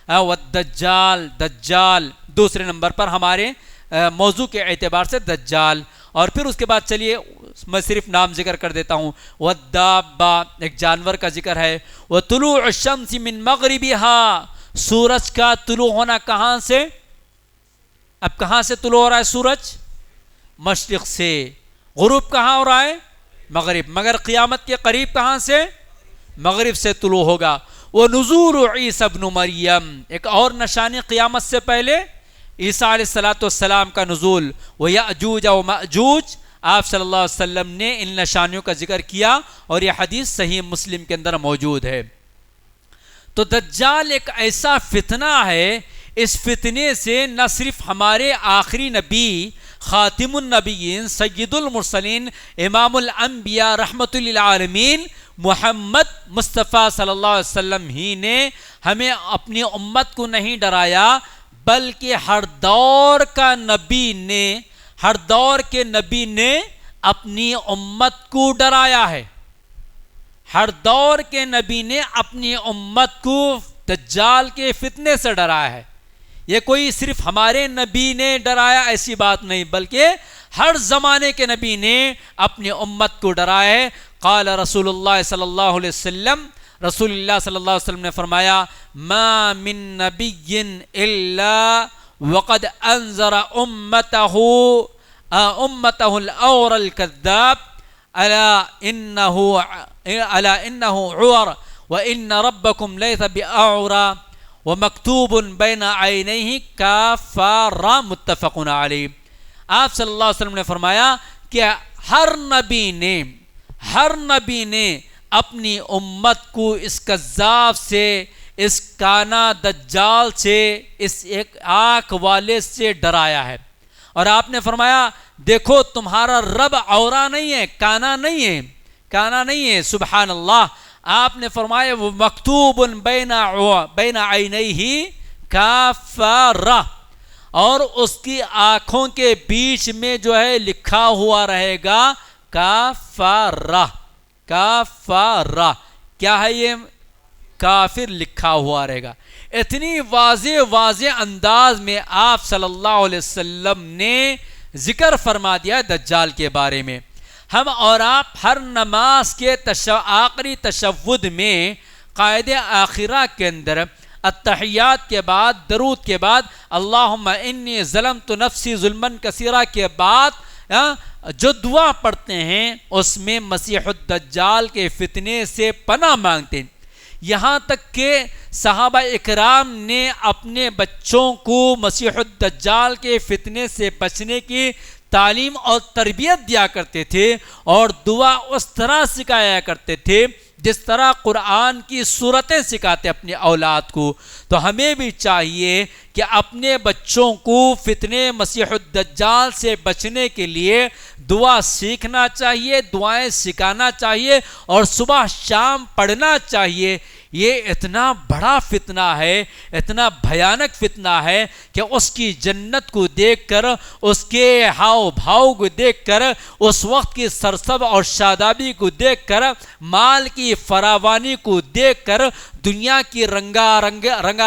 Speaker 2: والدجال، دجال دوسرے نمبر پر ہمارے موضوع کے اعتبار سے دجال، اور پھر اس کے بعد چلیے میں صرف نام ذکر کر دیتا ہوں، والدابہ ایک جانور کا ذکر ہے، وطلوع الشمس من مغربها، سورج کا طلوع ہونا کہاں سے؟ اب کہاں سے طلوع ہو رہا ہے سورج؟ مشرق سے۔ غروب کہاں ہو رہا ہے؟ مغرب، مگر قیامت کے قریب کہاں سے؟ مغرب سے طلوع ہوگا۔ ونزول عیسی ابن مریم، ایک اور نشانی قیامت سے پہلے عیسیٰ علیہ السلام کا نزول، ویأجوج ومأجوج، آپ صلی اللہ علیہ وسلم نے ان نشانیوں کا ذکر کیا، اور یہ حدیث صحیح مسلم کے اندر موجود ہے۔ تو دجال ایک ایسا فتنہ ہے، اس فتنے سے نہ صرف ہمارے آخری نبی خاتم النبیین سید المرسلین امام الانبیاء رحمت للعالمین محمد مصطفیٰ صلی اللہ علیہ وسلم ہی نے ہمیں اپنی امت کو نہیں ڈرایا، بلکہ ہر دور کے نبی نے اپنی امت کو ڈرایا ہے۔ ہر دور کے نبی نے اپنی امت کو دجال کے فتنے سے ڈرایا ہے۔ یہ کوئی صرف ہمارے نبی نے ڈرایا ایسی بات نہیں، بلکہ ہر زمانے کے نبی نے اپنی امت کو ڈرایا ہے۔ قال رسول اللہ صلی اللہ علیہ وسلم، رسول اللہ صلی اللہ علیہ وسلم نے فرمایا، ما من نبی الا وقد انذر امته الاور الكذاب الا انه عور وان ربكم ليس باعور ومکتوب بین عینیہ کافر، متفق علیہ۔ آپ صلی اللہ علیہ وسلم نے فرمایا کہ ہر نبی نے اپنی امت کو اس کذاب سے، اس کانا دجال سے، اس ایک آنکھ والے سے ڈرایا ہے، اور آپ نے فرمایا دیکھو تمہارا رب عورا نہیں ہے، کانا نہیں ہے، سبحان اللہ۔ آپ نے فرمایا وہ مکتوب بین عینیہ کافر، اور اس کی آنکھوں کے بیچ میں جو ہے لکھا ہوا رہے گا کافر۔ کیا ہے یہ؟ کافر لکھا ہوا رہے گا۔ اتنی واضح انداز میں آپ صلی اللہ علیہ وسلم نے ذکر فرما دیا دجال کے بارے میں۔ ہم اور آپ ہر نماز کے آخری تشہد میں قائد آخرہ کے اندر التحیات کے بعد، درود کے بعد، اللہم انی ظلمت نفسی ظلما کثیرا کے بعد جو دعا پڑھتے ہیں اس میں مسیح الدجال کے فتنے سے پناہ مانگتے ہیں. یہاں تک کہ صحابہ اکرام نے اپنے بچوں کو مسیح الدجال کے فتنے سے بچنے کی تعلیم اور تربیت دیا کرتے تھے اور دعا اس طرح سکھایا کرتے تھے جس طرح قرآن کی سورتیں سکھاتے اپنے اولاد کو. تو ہمیں بھی چاہیے کہ اپنے بچوں کو فتنے مسیح الدجال سے بچنے کے لیے دعا سیکھنا چاہیے، دعائیں سکھانا چاہیے اور صبح شام پڑھنا چاہیے. یہ اتنا بڑا فتنہ ہے، اتنا بھیانک فتنہ ہے کہ اس کی جنت کو دیکھ کر، اس کے ہاؤ بھاؤ کو دیکھ کر، اس وقت کی سرسب اور شادابی کو دیکھ کر، مال کی فراوانی کو دیکھ کر، دنیا کی رنگا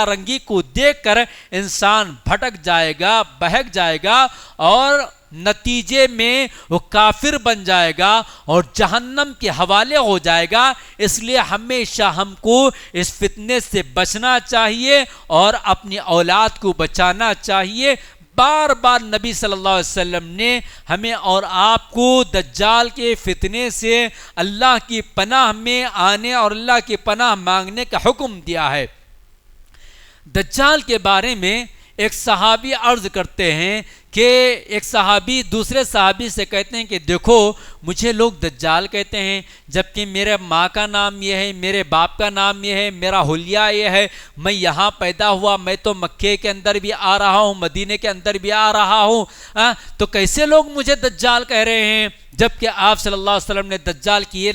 Speaker 2: رنگی کو دیکھ کر انسان بھٹک جائے گا، بہک جائے گا اور نتیجے میں وہ کافر بن جائے گا اور جہنم کے حوالے ہو جائے گا. اس لیے ہمیشہ ہم کو اس فتنے سے بچنا چاہیے اور اپنی اولاد کو بچانا چاہیے. بار بار نبی صلی اللہ علیہ وسلم نے ہمیں اور آپ کو دجال کے فتنے سے اللہ کی پناہ میں آنے اور اللہ کی پناہ مانگنے کا حکم دیا ہے. دجال کے بارے میں ایک صحابی عرض کرتے ہیں کہ ایک صحابی دوسرے صحابی سے کہتے ہیں کہ دیکھو مجھے لوگ دجال کہتے ہیں جبکہ میرے ماں کا نام یہ ہے، میرے باپ کا نام یہ ہے، میرا حلیہ یہ ہے، میں یہاں پیدا ہوا، میں تو مکے کے اندر بھی آ رہا ہوں، مدینے کے اندر بھی آ رہا ہوں، تو کیسے لوگ مجھے دجال کہہ رہے ہیں جبکہ آپ صلی اللہ علیہ وسلم نے دجال کی یہ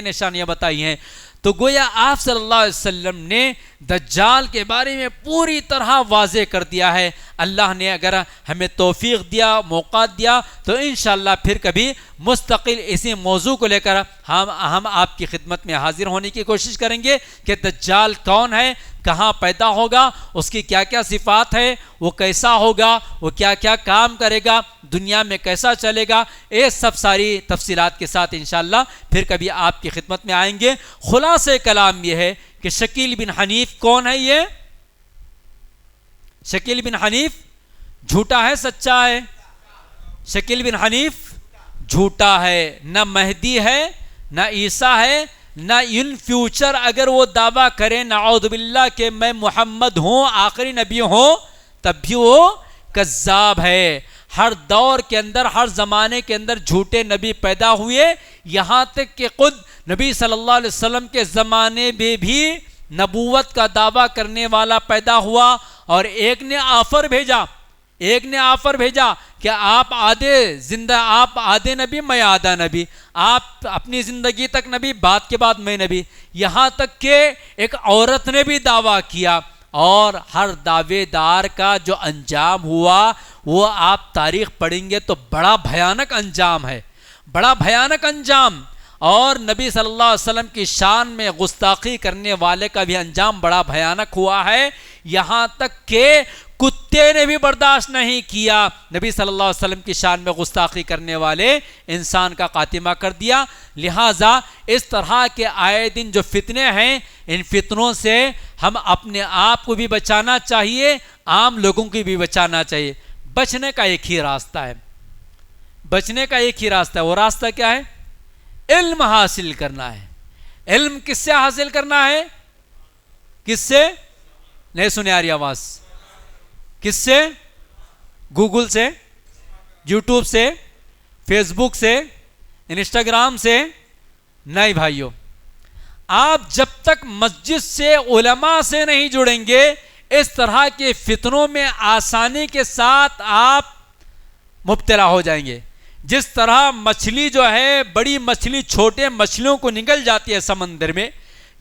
Speaker 2: نشانیاں بتائی ہیں. تو گویا آپ صلی اللہ علیہ وسلم نے دجال کے بارے میں پوری طرح واضح کر دیا ہے. اللہ نے اگر ہمیں توفیق دیا، موقع دیا تو انشاءاللہ پھر کبھی مستقل اسی موضوع کو لے کر ہم آپ کی خدمت میں حاضر ہونے کی کوشش کریں گے کہ دجال کون ہے، کہاں پیدا ہوگا، اس کی کیا کیا صفات ہے، وہ کیسا ہوگا، وہ کیا کیا کام کرے گا، دنیا میں کیسا چلے گا. یہ سب ساری تفصیلات کے ساتھ انشاءاللہ پھر کبھی آپ کی خدمت میں آئیں گے. خلاصہ کلام یہ ہے کہ شکیل بن حنیف کون ہے؟ یہ شکیل بن حنیف جھوٹا ہے سچا ہے؟ شکیل بن حنیف جھوٹا ہے، نہ مہدی ہے نہ عیسیٰ ہے، نہ ان فیوچر اگر وہ دعویٰ کرے نعوذ باللہ کہ میں محمد ہوں، آخری نبی ہوں، تب بھی وہ کذاب ہے. ہر دور کے اندر، ہر زمانے کے اندر جھوٹے نبی پیدا ہوئے، یہاں تک کہ خود نبی صلی اللہ علیہ وسلم کے زمانے میں بھی نبوت کا دعویٰ کرنے والا پیدا ہوا اور ایک نے آفر بھیجا کہ آپ آدھے نبی، میں آدھا نبی، آپ اپنی زندگی تک نبی، بعد کے بعد میں نبی. یہاں تک کہ ایک عورت نے بھی دعویٰ کیا اور ہر دعوے دار کا جو انجام ہوا وہ آپ تاریخ پڑھیں گے تو بڑا بھیانک انجام ہے، بڑا بھیانک انجام. اور نبی صلی اللہ علیہ وسلم کی شان میں گستاخی کرنے والے کا بھی انجام بڑا بھیانک ہوا ہے. یہاں تک کہ کتے نے بھی برداشت نہیں کیا نبی صلی اللہ علیہ وسلم کی شان میں گستاخی کرنے والے انسان کا خاتمہ کر دیا. لہٰذا اس طرح کے آئے دن جو فتنے ہیں، ان فتنوں سے ہم اپنے آپ کو بھی بچانا چاہیے، عام لوگوں کی بھی بچانا چاہیے. بچنے کا ایک ہی راستہ ہے، وہ راستہ کیا ہے؟ علم حاصل کرنا ہے. علم کس سے حاصل کرنا ہے؟ کس سے؟ نہیں سنے آ رہی آواز. کس سے؟ گوگل سے، یوٹیوب سے، فیس بک سے، انسٹاگرام سے؟ نہیں بھائیو، آپ جب تک مسجد سے، علماء سے نہیں جڑیں گے اس طرح کے فتنوں میں آسانی کے ساتھ آپ مبتلا ہو جائیں گے. جس طرح مچھلی جو ہے، بڑی مچھلی چھوٹے مچھلیوں کو نگل جاتی ہے سمندر میں،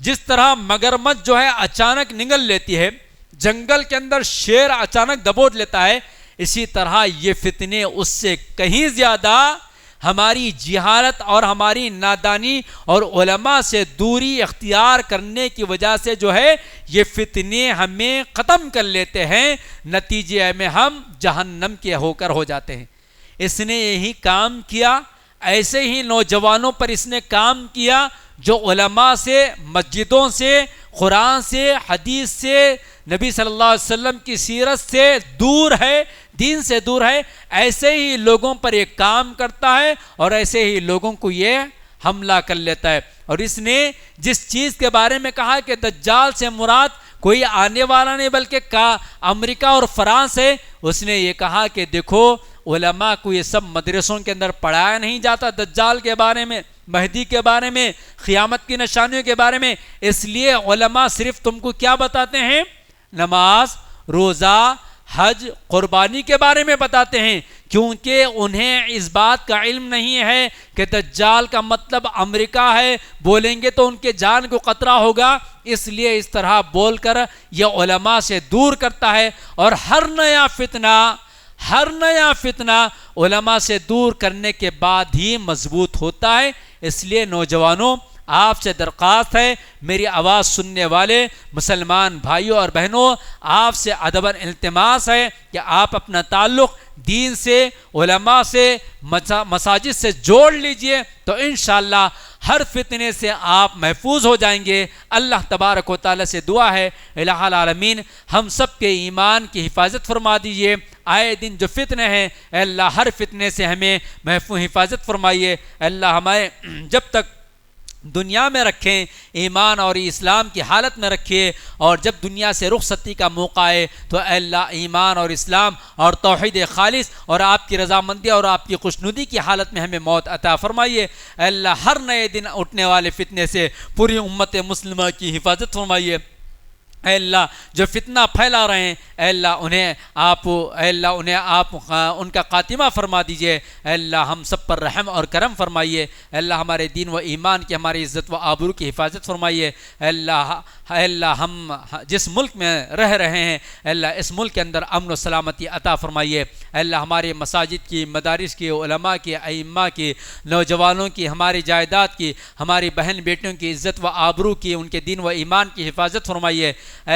Speaker 2: جس طرح مگرمچھ جو ہے اچانک نگل لیتی ہے، جنگل کے اندر شیر اچانک دبوچ لیتا ہے، اسی طرح یہ فتنے اس سے کہیں زیادہ ہماری جہالت اور ہماری نادانی اور علماء سے دوری اختیار کرنے کی وجہ سے جو ہے یہ فتنے ہمیں ختم کر لیتے ہیں، نتیجے میں ہم جہنم کے ہو کر ہو جاتے ہیں. اس نے یہی کام کیا، ایسے ہی نوجوانوں پر اس نے کام کیا جو علماء سے، مسجدوں سے، قرآن سے، حدیث سے، نبی صلی اللہ علیہ وسلم کی سیرت سے دور ہے، دین سے دور ہے، ایسے ہی لوگوں پر یہ کام کرتا ہے اور ایسے ہی لوگوں کو یہ حملہ کر لیتا ہے۔ اور اس نے جس چیز کے بارے میں کہا کہ دجال سے مراد کوئی آنے والا نہیں بلکہ امریکہ اور فرانس ہے، اس نے یہ کہا کہ دیکھو علماء کو یہ سب مدرسوں کے اندر پڑھایا نہیں جاتا دجال کے بارے میں، مہدی کے بارے میں، قیامت کی نشانیوں کے بارے میں، اس لیے علماء صرف تم کو کیا بتاتے ہیں؟ نماز، روزہ، حج، قربانی کے بارے میں بتاتے ہیں، کیونکہ انہیں اس بات کا علم نہیں ہے کہ دجال کا مطلب امریکہ ہے، بولیں گے تو ان کے جان کو خطرہ ہوگا، اس لیے اس طرح بول کر یہ علماء سے دور کرتا ہے۔ اور ہر نیا فتنہ علماء سے دور کرنے کے بعد ہی مضبوط ہوتا ہے۔ اس لیے نوجوانوں، آپ سے درخواست ہے، میری آواز سننے والے مسلمان بھائیوں اور بہنوں، آپ سے ادباً التماس ہے کہ آپ اپنا تعلق دین سے، علماء سے، مساجد سے جوڑ لیجئے، تو انشاءاللہ ہر فتنے سے آپ محفوظ ہو جائیں گے۔ اللہ تبارک و تعالیٰ سے دعا ہے الہ العالمین ہم سب کے ایمان کی حفاظت فرما دیجئے۔ آئے دن جو فتنے ہیں اے اللہ ہر فتنے سے ہمیں محفوظ حفاظت فرمائیے۔ اللہ ہمیں جب تک دنیا میں رکھیں ایمان اور اسلام کی حالت میں رکھیے، اور جب دنیا سے رخصتی کا موقع آئے تو اے اللہ ایمان اور اسلام اور توحید خالص اور آپ کی رضامندی اور آپ کی خوشنودی کی حالت میں ہمیں موت عطا فرمائیے۔ اے اللہ ہر نئے دن اٹھنے والے فتنے سے پوری امت مسلمہ کی حفاظت فرمائیے۔ اے اللہ جو فتنہ پھیلا رہے ہیں اے اللہ انہیں آپ ان کا خاتمہ فرما دیجئے۔ اے اللہ ہم سب پر رحم اور کرم فرمائیے۔ اے اللہ ہمارے دین و ایمان کی، ہماری عزت و آبرو کی حفاظت فرمائیے۔ اے اللہ ہم جس ملک میں رہ رہے ہیں اے اللہ اس ملک کے اندر امن و سلامتی عطا فرمائیے۔ اے اللہ ہمارے مساجد کی، مدارس کی، علماء کی، ائمہ کی، نوجوانوں کی، ہماری جائیداد کی، ہماری بہن بیٹیوں کی عزت و آبرو کی، ان کے دین و ایمان کی حفاظت فرمائیے۔ اے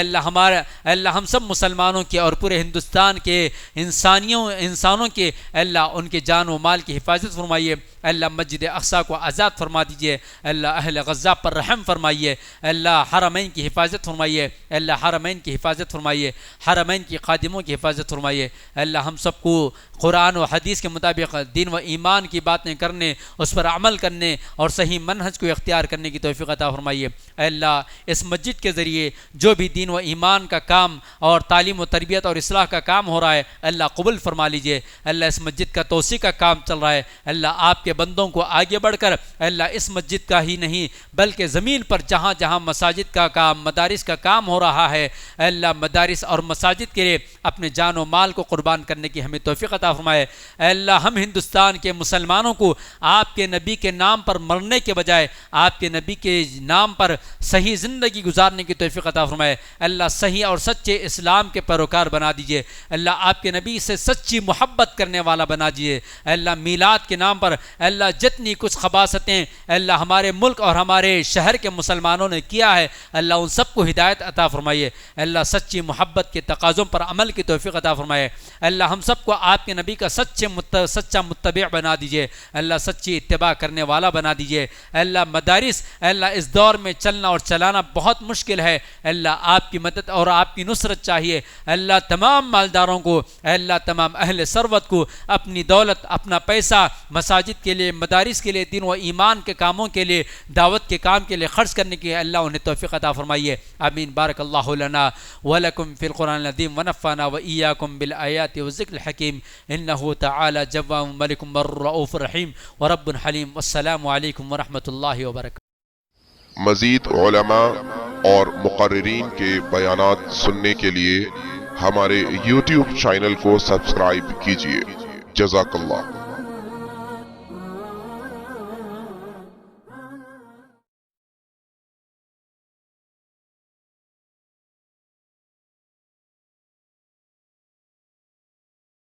Speaker 2: اللہ ہم سب مسلمانوں کے اور پورے ہندوستان کے انسانوں کے اے اللہ ان کے جان و مال کی حفاظت فرمائیے۔ اے اللہ مسجد اقصیٰ کو آزاد فرما دیجئے۔ اے اللہ اہل غزہ پر رحم فرمائیے۔ اے اللہ حرمین کی حفاظت فرمائیے۔ اے اللہ حرمین کی حفاظت فرمائیے، حرمین کی خادموں کی حفاظت فرمائیے۔ اے اللہ ہم سب کو قرآن و حدیث کے مطابق دین و ایمان کی باتیں کرنے، اس پر عمل کرنے اور صحیح منہج کو اختیار کرنے کی توفیق عطا فرمائیے۔ اے اللہ اس مسجد کے ذریعے جو بھی دین و ایمان کا کام اور تعلیم و تربیت اور اصلاح کا کام ہو رہا ہے اللہ قبول فرما لیجئے۔ اللہ اس مسجد کا توسیع کا کام چل رہا ہے، اللہ آپ کے بندوں کو آگے بڑھ کر اللہ اس مسجد کا ہی نہیں بلکہ زمین پر جہاں جہاں مساجد کا کام، مدارس کا کام ہو رہا ہے اللہ مدارس اور مساجد کے لیے اپنے جان و مال کو قربان کرنے کی ہمیں توفیق عطا فرمائے۔ اے اللہ ہم ہندوستان کے مسلمانوں کو آپ کے نبی کے نام پر مرنے کے بجائے آپ کے نبی کے نام پر صحیح زندگی گزارنے کی توفیق عطا فرمائے۔ اللہ صحیح اور سچے اسلام کے پیروکار بنا دیجئے۔ اللہ آپ کے نبی سے سچی محبت کرنے والا بنا دیجئے۔ اللہ میلاد کے نام پر اللہ جتنی کچھ خباثتیں اللہ ہمارے ملک اور ہمارے شہر کے مسلمانوں نے کیا ہے اللہ ان سب کو ہدایت عطا فرمائیے۔ اللہ سچی محبت کے تقاضوں پر عمل کی توفیق عطا فرمائے۔ اللہ ہم سب کو آپ کے نبی کا سچا متبع بنا دیجئے۔ اللہ سچی اتباع کرنے والا بنا دیجئے۔ اللہ مدارس اللہ اس دور میں چلنا اور چلانا بہت مشکل ہے، اللہ آپ کی مدد اور آپ کی نصرت چاہیے۔ اللہ تمام مالداروں کو اللہ تمام اہل ثروت کو اپنی دولت، اپنا پیسہ مساجد کے لیے، مدارس کے لیے، دین و ایمان کے کاموں کے لیے، دعوت کے کام کے لیے خرچ کرنے کی اللہ انہیں توفیق عطا فرمائیے۔ آمین۔ بارک اللہ لنا ولکم فی القرآن العظیم ونفعنا وإیاکم بالآیات والذکر الحکیم انہ تعالی جواد ملک رؤوف رحیم ورب حلیم۔ والسلام علیکم ورحمۃ اللہ وبرکاتہ۔
Speaker 3: مزید علماء اور مقررین کے بیانات سننے کے لیے ہمارے YouTube چینل کو سبسکرائب کیجیے۔ جزاک اللہ۔